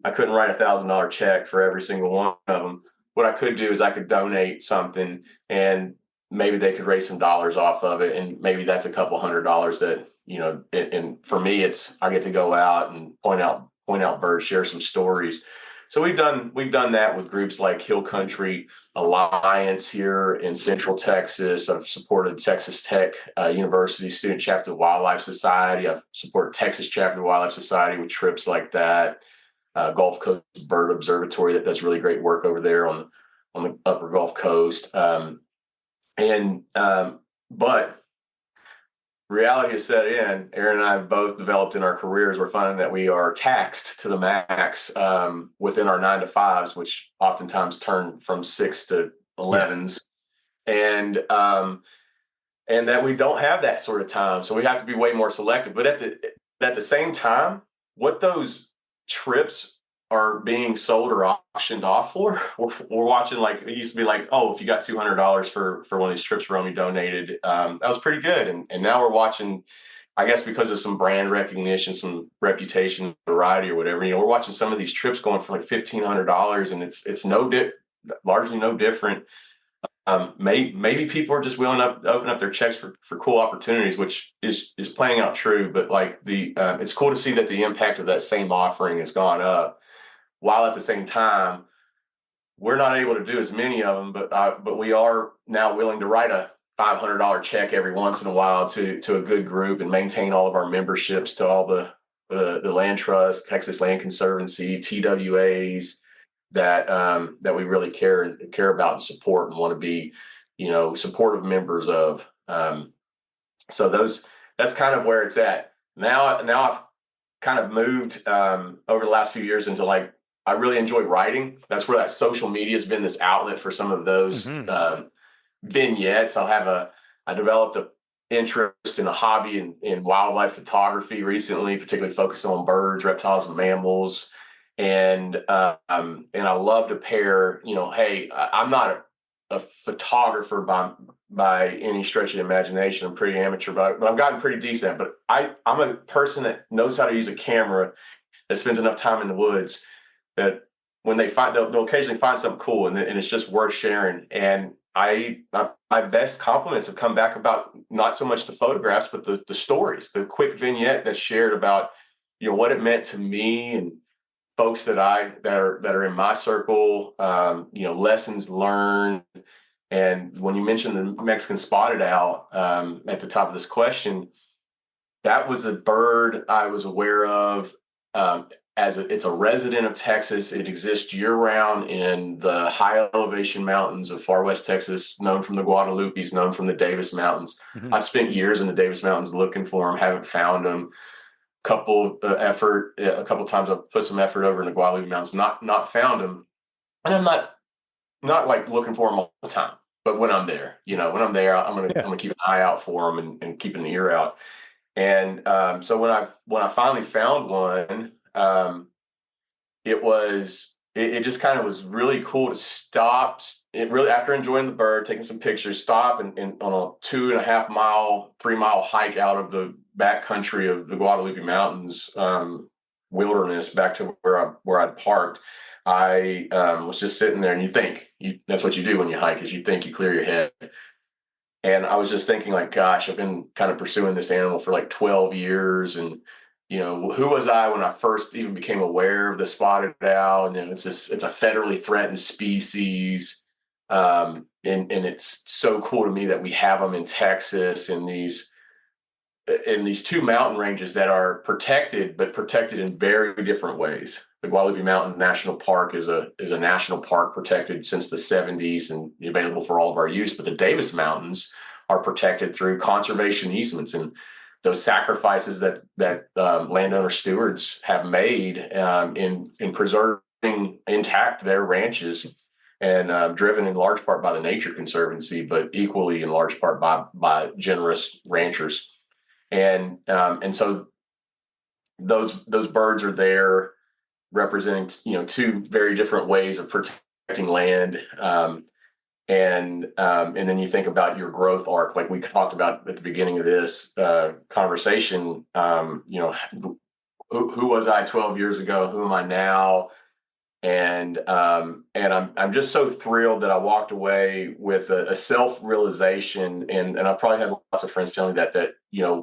I couldn't write $1,000 check for every single one of them. What I could do is I could donate something, and maybe they could raise some dollars off of it. And maybe that's a couple $100 that, and for me, I get to go out and point out birds, share some stories. So we've done that with groups like Hill Country Alliance here in Central Texas. I've supported Texas Tech University Student Chapter of Wildlife Society. I've supported Texas Chapter of Wildlife Society with trips like that. Gulf Coast Bird Observatory that does really great work over there on the upper Gulf Coast. But reality has set in. Aaron and I have both developed in our careers. We're finding that we are taxed to the max within our 9 to 5s, which oftentimes turn from 6 to 11s. Yeah. And that we don't have that sort of time. So we have to be way more selective. But at the same time, what those trips are being sold or auctioned off for, we're watching, like, it used to be like, oh, if you got $200 for one of these trips Romey donated, that was pretty good. And now we're watching, I guess because of some brand recognition, some reputation, variety or whatever, we're watching some of these trips going for like $1,500, and it's largely no different. Maybe people are just willing to open up their checks for cool opportunities, which is playing out true. But like it's cool to see that the impact of that same offering has gone up, while at the same time we're not able to do as many of them. But we are now willing to write a $500 check every once in a while to a good group and maintain all of our memberships to all the land trust, Texas Land Conservancy, TWAs, that we really care about and support and want to be, supportive members of. So that's kind of where it's at. Now I've kind of moved over the last few years into, like, I really enjoy writing. That's where that social media has been this outlet for some of those vignettes. I developed an interest in a hobby in wildlife photography recently, particularly focusing on birds, reptiles, and mammals. And I love to pair, hey, I'm not a photographer by any stretch of the imagination. I'm pretty amateur, but I've gotten pretty decent. But I'm a person that knows how to use a camera, that spends enough time in the woods, that when they'll occasionally find something cool, and it's just worth sharing. And my best compliments have come back about not so much the photographs, but the stories, the quick vignette that's shared about, what it meant to me, and folks that are in my circle, lessons learned. And when you mentioned the Mexican spotted owl at the top of this question, that was a bird I was aware of. It's a resident of Texas. It exists year round in the high elevation mountains of far west Texas, known from the Guadalupes, known from the Davis Mountains. Mm-hmm. I spent years in the Davis Mountains looking for them, haven't found them. A couple times I've put some effort over in the Guadalupe Mountains, not found them, and I'm not like looking for them all the time. But when I'm there, I'm gonna keep an eye out for them and keep an ear out. And so when I finally found one, it just kind of was really cool to stop. It really, after enjoying the bird, taking some pictures, stop and on a 2.5 mile, 3 mile hike out of the back country of the Guadalupe Mountains wilderness back to where I'd parked. I was just sitting there, and that's what you do when you hike, is you think, you clear your head. And I was just thinking, like, gosh, I've been kind of pursuing this animal for like 12 years. And, who was I when I first even became aware of the spotted owl? And then it's a federally threatened species. And it's so cool to me that we have them in Texas in these two mountain ranges that are protected, but protected in very different ways. The Guadalupe Mountain National Park is a national park protected since the 70s and available for all of our use. But the Davis Mountains are protected through conservation easements, and those sacrifices that landowner stewards have made in preserving intact their ranches, and driven in large part by the Nature Conservancy, but equally in large part by generous ranchers. And so those birds are there, representing two very different ways of protecting land. And then you think about your growth arc, like we talked about at the beginning of this conversation. Who was I 12 years ago? Who am I now? And I'm just so thrilled that I walked away with a self-realization, and I've probably had lots of friends tell me that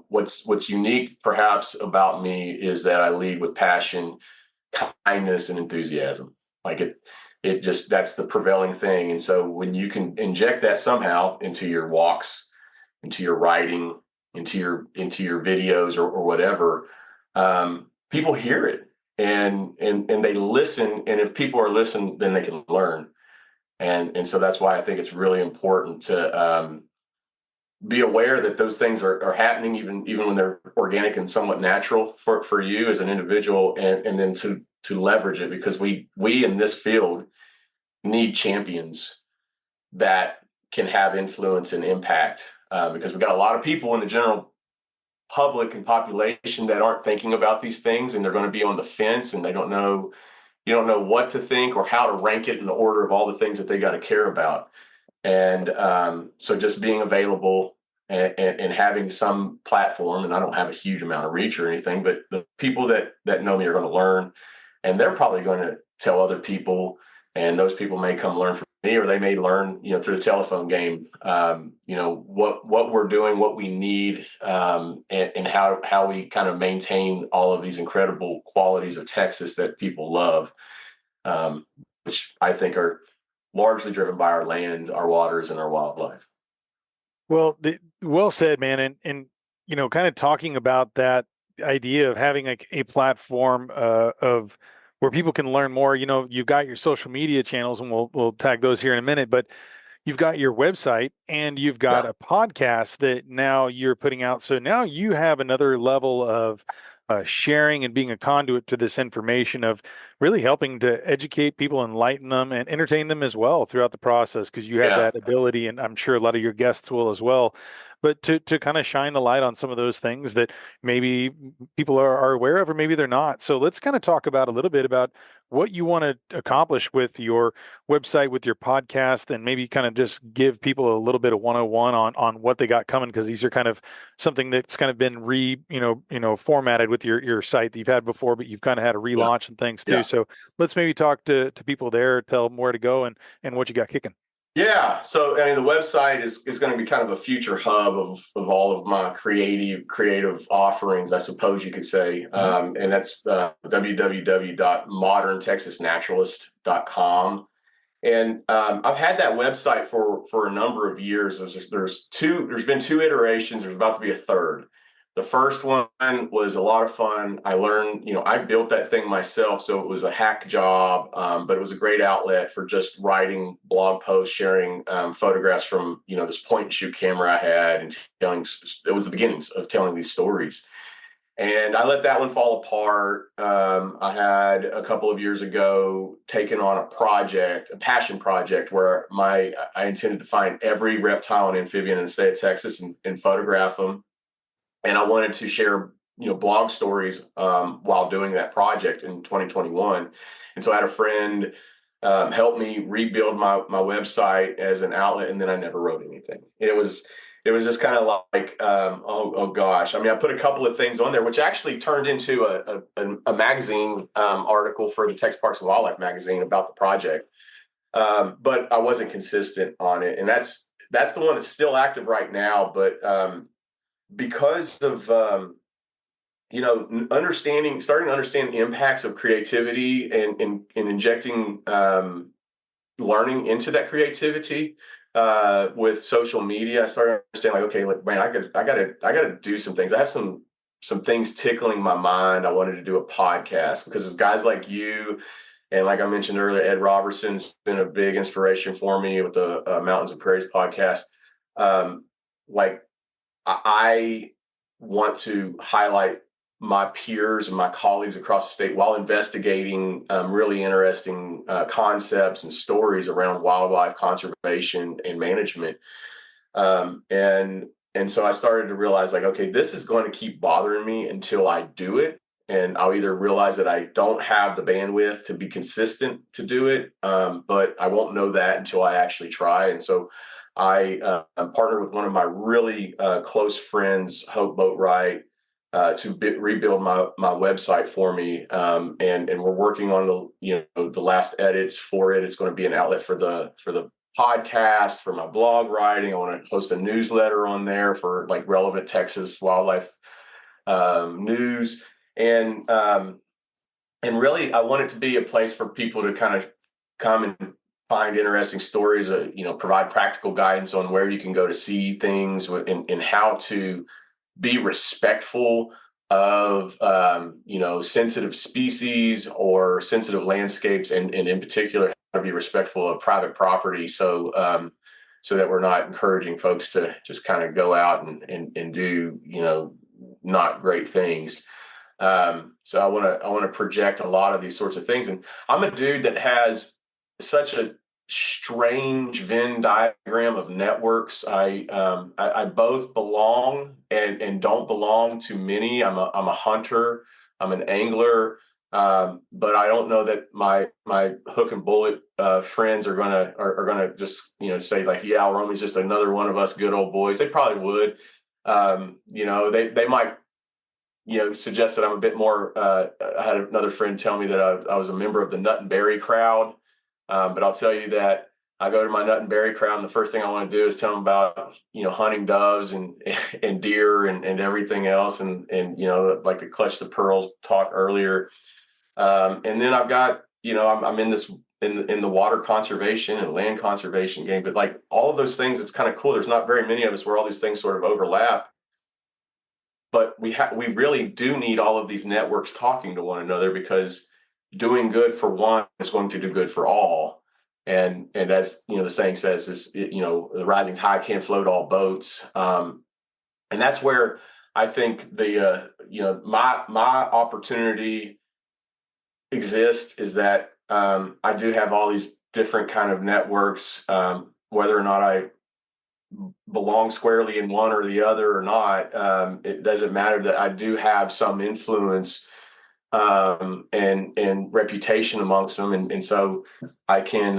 what's unique perhaps about me is that I lead with passion, kindness, and enthusiasm. Like it just, that's the prevailing thing. And so when you can inject that somehow into your walks, into your writing, into your videos or whatever, people hear it. And they listen, and if people are listening, then they can learn. And so that's why I think it's really important to be aware that those things are happening, even when they're organic and somewhat natural for you as an individual, and then to leverage it, because we in this field need champions that can have influence and impact, because we've got a lot of people in the general public and population that aren't thinking about these things, and they're going to be on the fence, and you don't know what to think or how to rank it in the order of all the things that they got to care about. And so just being available and having some platform, and I don't have a huge amount of reach or anything, but the people that know me are going to learn, and they're probably going to tell other people, and those people may come learn from me, or they may learn, through the telephone game, what we're doing, what we need, and how we kind of maintain all of these incredible qualities of Texas that people love, which I think are largely driven by our land, our waters, and our wildlife. Well, well said, man. And kind of talking about that idea of having like a platform of where people can learn more. You've got your social media channels, and we'll tag those here in a minute, but you've got your website and you've got a podcast that now you're putting out. So now you have another level of sharing and being a conduit to this information, of really helping to educate people, enlighten them, and entertain them as well throughout the process, because you have that ability, and I'm sure a lot of your guests will as well. But to kind of shine the light on some of those things that maybe people are aware of, or maybe they're not. So let's kind of talk about a little bit about what you want to accomplish with your website, with your podcast, and maybe kind of just give people a little bit of 101 on what they got coming, because these are kind of something that's kind of been formatted with your site that you've had before, but you've kind of had a relaunch and things too. So let's maybe talk to people there, tell them where to go and what you got kicking. Yeah. So, I mean, the website is going to be kind of a future hub of all of my creative offerings, I suppose you could say. And that's www.moderntexasnaturalist.com. And I've had that website for a number of years. There's been two iterations. There's about to be a third. The first one was a lot of fun. I learned, I built that thing myself, so it was a hack job, but it was a great outlet for just writing blog posts, sharing photographs from, this point and shoot camera I had, and telling. It was the beginnings of telling these stories. And I let that one fall apart. I had a couple of years ago taken on a passion project, where I intended to find every reptile and amphibian in the state of Texas and photograph them. And I wanted to share, blog stories while doing that project in 2021. And so I had a friend help me rebuild my website as an outlet, and then I never wrote anything. It was just kind of like, oh gosh. I mean, I put a couple of things on there, which actually turned into a magazine article for the Texas Parks and Wildlife magazine about the project. But I wasn't consistent on it, and that's the one that's still active right now. But because of starting to understand the impacts of creativity and injecting learning into that creativity with social media, I started to understand, like, okay, like, man, I gotta do some things. I have some things tickling my mind. I wanted to do a podcast because there's guys like you, and like I mentioned earlier, Ed Robertson's been a big inspiration for me with the Mountains and Prairies podcast. Like, I want to highlight my peers and my colleagues across the state while investigating really interesting concepts and stories around wildlife conservation and management. And so I started to realize, like, okay, this is going to keep bothering me until I do it. And I'll either realize that I don't have the bandwidth to be consistent to do it, but I won't know that until I actually try. And so I partnered with one of my really close friends, Hope Boatwright, to rebuild my website for me, and we're working on the last edits for it. It's going to be an outlet for the podcast, for my blog writing. I want to post a newsletter on there for like relevant Texas wildlife news, and really I want it to be a place for people to kind of come and find interesting stories, provide practical guidance on where you can go to see things, and how to be respectful of sensitive species or sensitive landscapes, and in particular how to be respectful of private property, so that we're not encouraging folks to just kind of go out and do not great things. So I want to project a lot of these sorts of things. And I'm a dude that has such a strange Venn diagram of networks. I both belong and don't belong to many. I'm a hunter. I'm an angler. But I don't know that my hook and bullet friends are gonna just say, like, yeah, Romey's just another one of us good old boys. They probably would. They might suggest that I'm a bit more. I had another friend tell me that I was a member of the nut and berry crowd. But I'll tell you that I go to my nut and berry crowd, and the first thing I want to do is tell them about hunting doves and deer and everything else, and like the clutch the pearls talk earlier. And then I've got I'm in this in the water conservation and land conservation game, but like all of those things, it's kind of cool. There's not very many of us where all these things sort of overlap. But we really do need all of these networks talking to one another, because doing good for one is going to do good for all. And as the saying says, is the rising tide can't float all boats. And that's where I think the my opportunity exists, is that I do have all these different kind of networks, whether or not I belong squarely in one or the other or not. It doesn't matter that I do have some influence and reputation amongst them, and so I can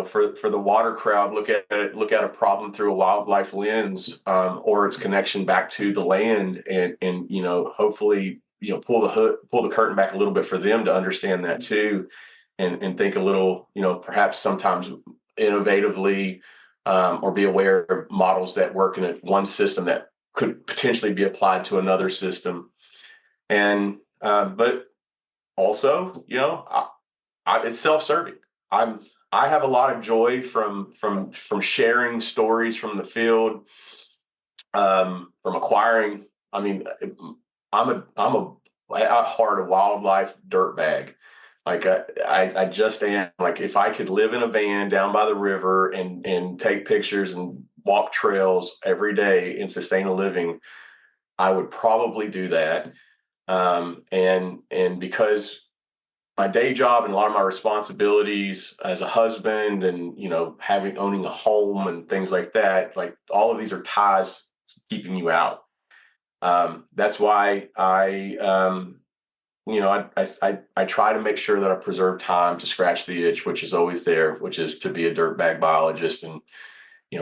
for the water crowd, look at a problem through a wildlife lens, or its connection back to the land, and hopefully pull the curtain back a little bit for them to understand that too, and think a little, perhaps sometimes innovatively, or be aware of models that work in one system that could potentially be applied to another system. And but also, it's self-serving. I'm I have a lot of joy from sharing stories from the field, from acquiring. I mean, I'm at heart a wildlife dirtbag. Like I just am. Like if I could live in a van down by the river and take pictures and walk trails every day and sustain a living, I would probably do that. And because my day job and a lot of my responsibilities as a husband and owning a home and things like that, like all of these are ties keeping you out. That's why I try to make sure that I preserve time to scratch the itch, which is always there, which is to be a dirtbag biologist and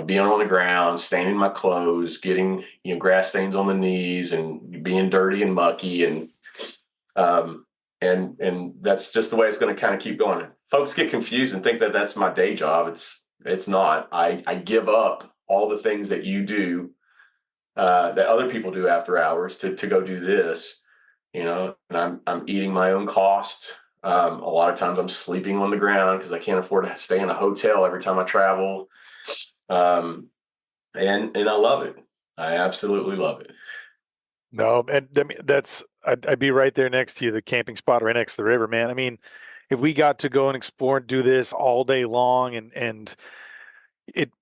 being on the ground, staining my clothes, getting grass stains on the knees, and being dirty and mucky, um, and that's just the way it's going to kind of keep going. Folks get confused and think that that's my day job. It's not. I give up all the things that you do, that other people do after hours to go do this, and I'm eating my own cost. A lot of times I'm sleeping on the ground because I can't afford to stay in a hotel every time I travel. Um, and I love it. I absolutely love it. No, and I mean, I'd be right there next to you, the camping spot right next to the river, man. I mean, if we got to go and explore and do this all day long, and it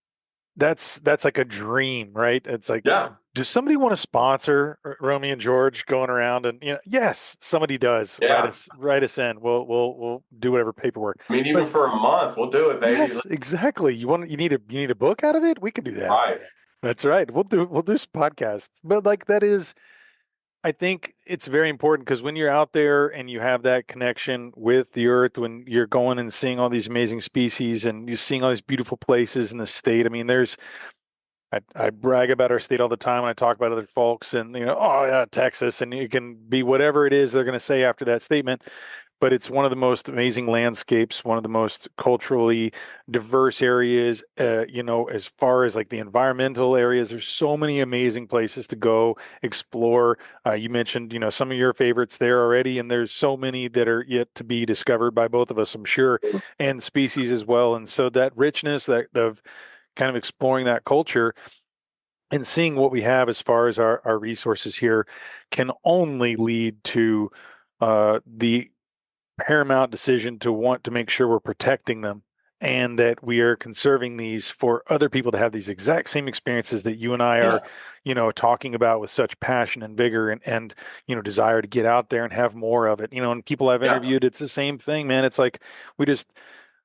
that's like a dream, right? It's like, Yeah, does somebody want to sponsor Romey and George going around? And yes, somebody does. yeah. Write us in. We'll do whatever paperwork. I mean, even But for a month, we'll do it, baby. yes, exactly. You need a book out of it? We can do that. Right. That's right. We'll do some podcasts. But like that is, I think it's very important because when you're out there and you have that connection with the earth, when you're going and seeing all these amazing species and you're seeing all these beautiful places in the state. I mean, I brag about our state all the time when I talk about other folks and, oh yeah, Texas, and you can be whatever it is they're going to say after that statement. But it's one of the most amazing landscapes, one of the most culturally diverse areas, as far as like the environmental areas. There's so many amazing places to go explore. You mentioned, some of your favorites there already, and there's so many that are yet to be discovered by both of us, I'm sure, and species as well. And so that richness that of kind of exploring that culture and seeing what we have as far as our resources here can only lead to the paramount decision to want to make sure we're protecting them and that we are conserving these for other people to have these exact same experiences that you and I Yeah. are, talking about with such passion and vigor and desire to get out there and have more of it. And people I've Yeah. interviewed, it's the same thing, man. It's like we just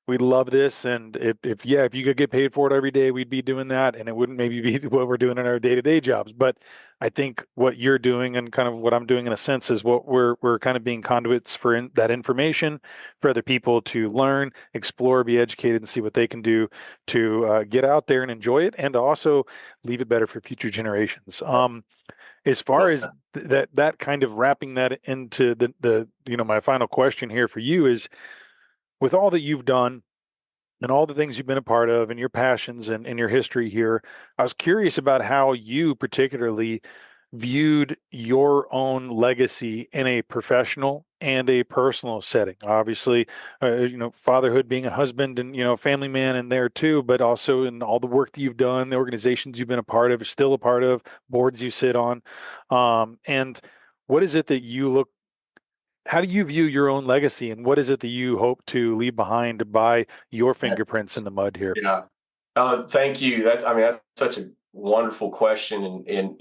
we love this, and if you could get paid for it every day, we'd be doing that, and it wouldn't maybe be what we're doing in our day-to-day jobs. But I think what you're doing and kind of what I'm doing in a sense is what we're kind of being conduits for that information for other people to learn, explore, be educated, and see what they can do to get out there and enjoy it, and also leave it better for future generations. As Well far as said. that kind of wrapping that into the my final question here for you is, with all that you've done and all the things you've been a part of and your passions and your history here, I was curious about how you particularly viewed your own legacy in a professional and a personal setting. Obviously, fatherhood, being a husband and, family man in there too, but also in all the work that you've done, the organizations you've been a part of, still a part of, boards you sit on. And what is it that how do you view your own legacy, and what is it that you hope to leave behind by your fingerprints in the mud here? Yeah. Thank you. That's such a wonderful question, and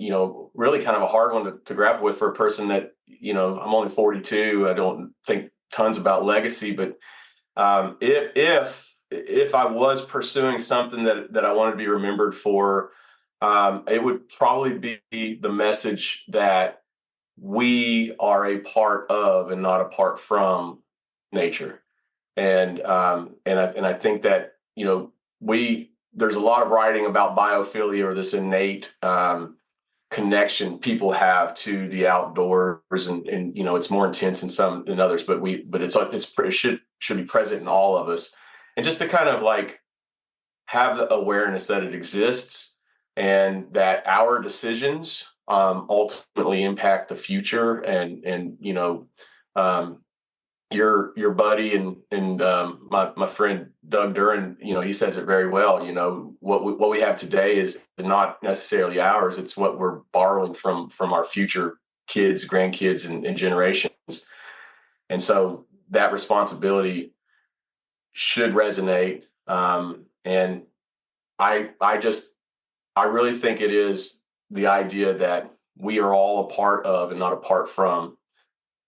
really kind of a hard one to grapple with for a person that, I'm only 42. I don't think tons about legacy, but if I was pursuing something that I wanted to be remembered for, it would probably be the message that we are a part of and not apart from nature. And I think that we there's a lot of writing about biophilia, or this innate connection people have to the outdoors, and it's more intense in some than others, but it should be present in all of us. And just to kind of like have the awareness that it exists and that our decisions ultimately impact the future. And um, your buddy and my friend Doug Duran, he says it very well. What we have today is not necessarily ours. It's what we're borrowing from our future kids, grandkids, and generations. And so that responsibility should resonate. And I just I really think it is the idea that we are all a part of and not apart from.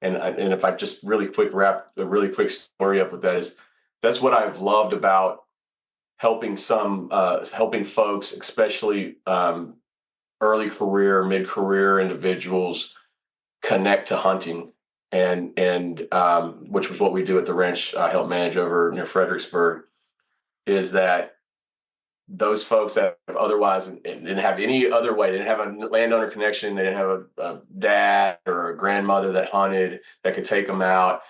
And if I just really quick wrap a really quick story up with that, is that's what I've loved about helping folks, especially early career, mid career individuals, connect to hunting, and which was what we do at the ranch I help manage over near Fredericksburg. Is that those folks that otherwise didn't have any other way, they didn't have a landowner connection, they didn't have a dad or a grandmother that hunted that could take them out,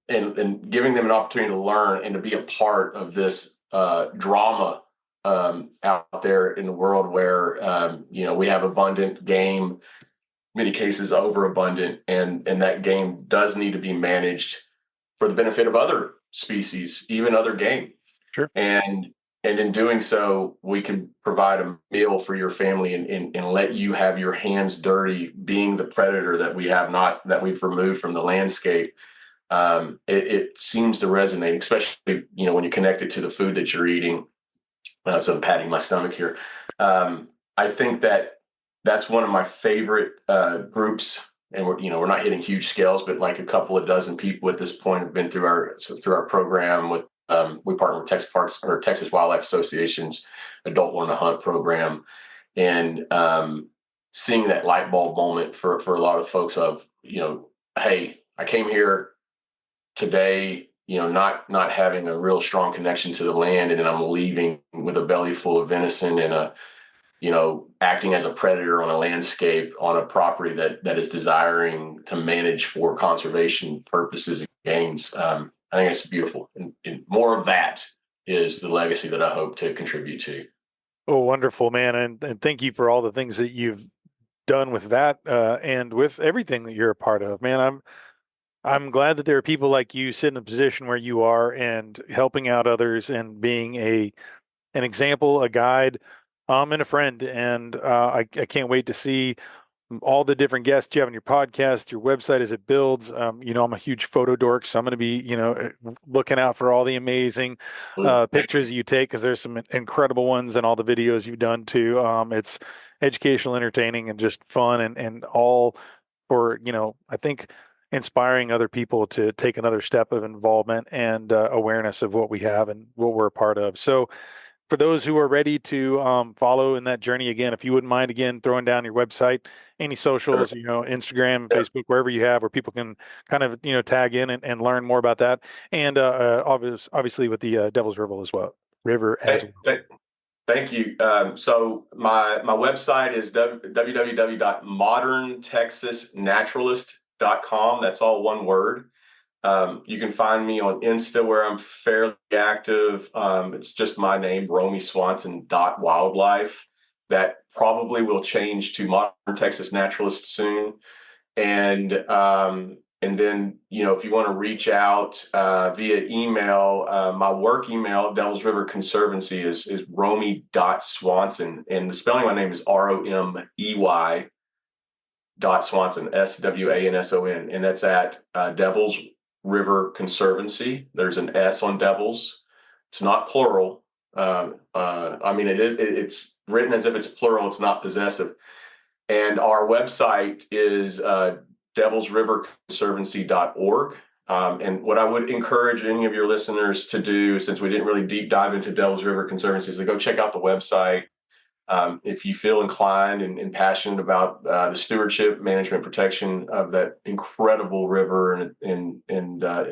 and giving them an opportunity to learn and to be a part of this drama out there in the world where we have abundant game, many cases overabundant, and that game does need to be managed for the benefit of other species, even other game. Sure. And in doing so, we can provide a meal for your family and let you have your hands dirty being the predator that we have not, that we've removed from the landscape. It seems to resonate, especially, when you connect it to the food that you're eating. So I'm patting my stomach here. I think that's one of my favorite groups. And we're not hitting huge scales, but like a couple of dozen people at this point have been through our program. With we partner with Texas Parks or Texas Wildlife Association's Adult Learn to Hunt program, and seeing that light bulb moment for a lot of folks of, hey, I came here today, not having a real strong connection to the land, and then I'm leaving with a belly full of venison and acting as a predator on a landscape on a property that is desiring to manage for conservation purposes and gains. I think it's beautiful, and more of that is the legacy that I hope to contribute to. Oh, wonderful, man. And thank you for all the things that you've done with that, and with everything that you're a part of, man. I'm glad that there are people like you sitting in a position where you are and helping out others and being an example, a guide, and a friend. And I can't wait to see all the different guests you have on your podcast, your website as it builds. I'm a huge photo dork, so I'm going to be, looking out for all the amazing pictures you take, because there's some incredible ones and all the videos you've done too. It's educational, entertaining, and just fun, and all for, I think inspiring other people to take another step of involvement and awareness of what we have and what we're a part of. So for those who are ready to follow in that journey, again, if you wouldn't mind, again, throwing down your website, any socials, Instagram, Facebook, wherever you have, where people can kind of, tag in and learn more about that. And obviously with the Devils River as well. Thank you. So my website is www.moderntexasnaturalist.com. That's all one word. You can find me on Insta, where I'm fairly active. It's just my name, Romey Swanson .wildlife. That probably will change to Modern Texas Naturalist soon. And then, if you want to reach out via email, my work email, Devils River Conservancy, is Romey.Swanson. And the spelling of my name is ROMEY .Swanson, SWANSON. And that's at Devils River Conservancy. There's an S on Devils. It's not plural. It's written as if it's plural. It's not possessive. And our website is devilsriverconservancy.org. And what I would encourage any of your listeners to do, since we didn't really deep dive into Devils River Conservancy, is to go check out the website. If you feel inclined and passionate about the stewardship, management, protection of that incredible river and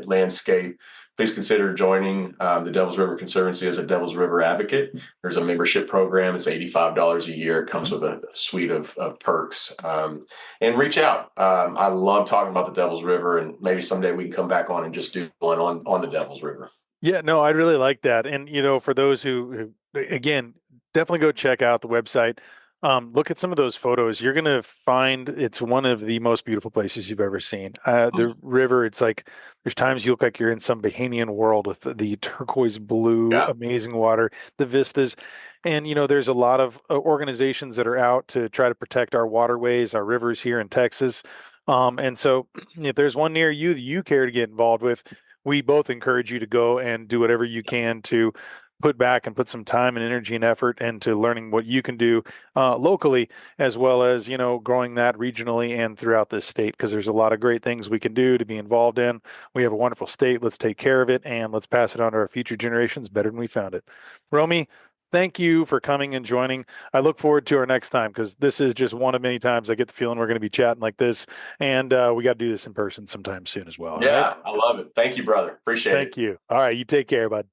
landscape, please consider joining the Devils River Conservancy as a Devils River advocate. There's a membership program. It's $85 a year. It comes with a suite of perks. And reach out. I love talking about the Devils River, and maybe someday we can come back on and just do one on the Devils River. Yeah, no, I really like that. And for those who again, definitely go check out the website. Look at some of those photos. You're gonna find it's one of the most beautiful places you've ever seen. The river, it's like there's times you look like you're in some Bahamian world with the turquoise blue, Yeah. amazing water, the vistas. And there's a lot of organizations that are out to try to protect our waterways, our rivers here in Texas. And so if there's one near you that you care to get involved with, we both encourage you to go and do whatever you can to put back and put some time and energy and effort into learning what you can do locally, as well as growing that regionally and throughout this state, because there's a lot of great things we can do to be involved in. We have a wonderful state. Let's take care of it, and let's pass it on to our future generations better than we found it. Romey, thank you for coming and joining. I look forward to our next time, because this is just one of many times I get the feeling we're going to be chatting like this, and we got to do this in person sometime soon as well. All right. Yeah, I love it. Thank you, brother. Appreciate Thank it. you. All right. You take care, bud.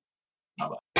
Bye-bye.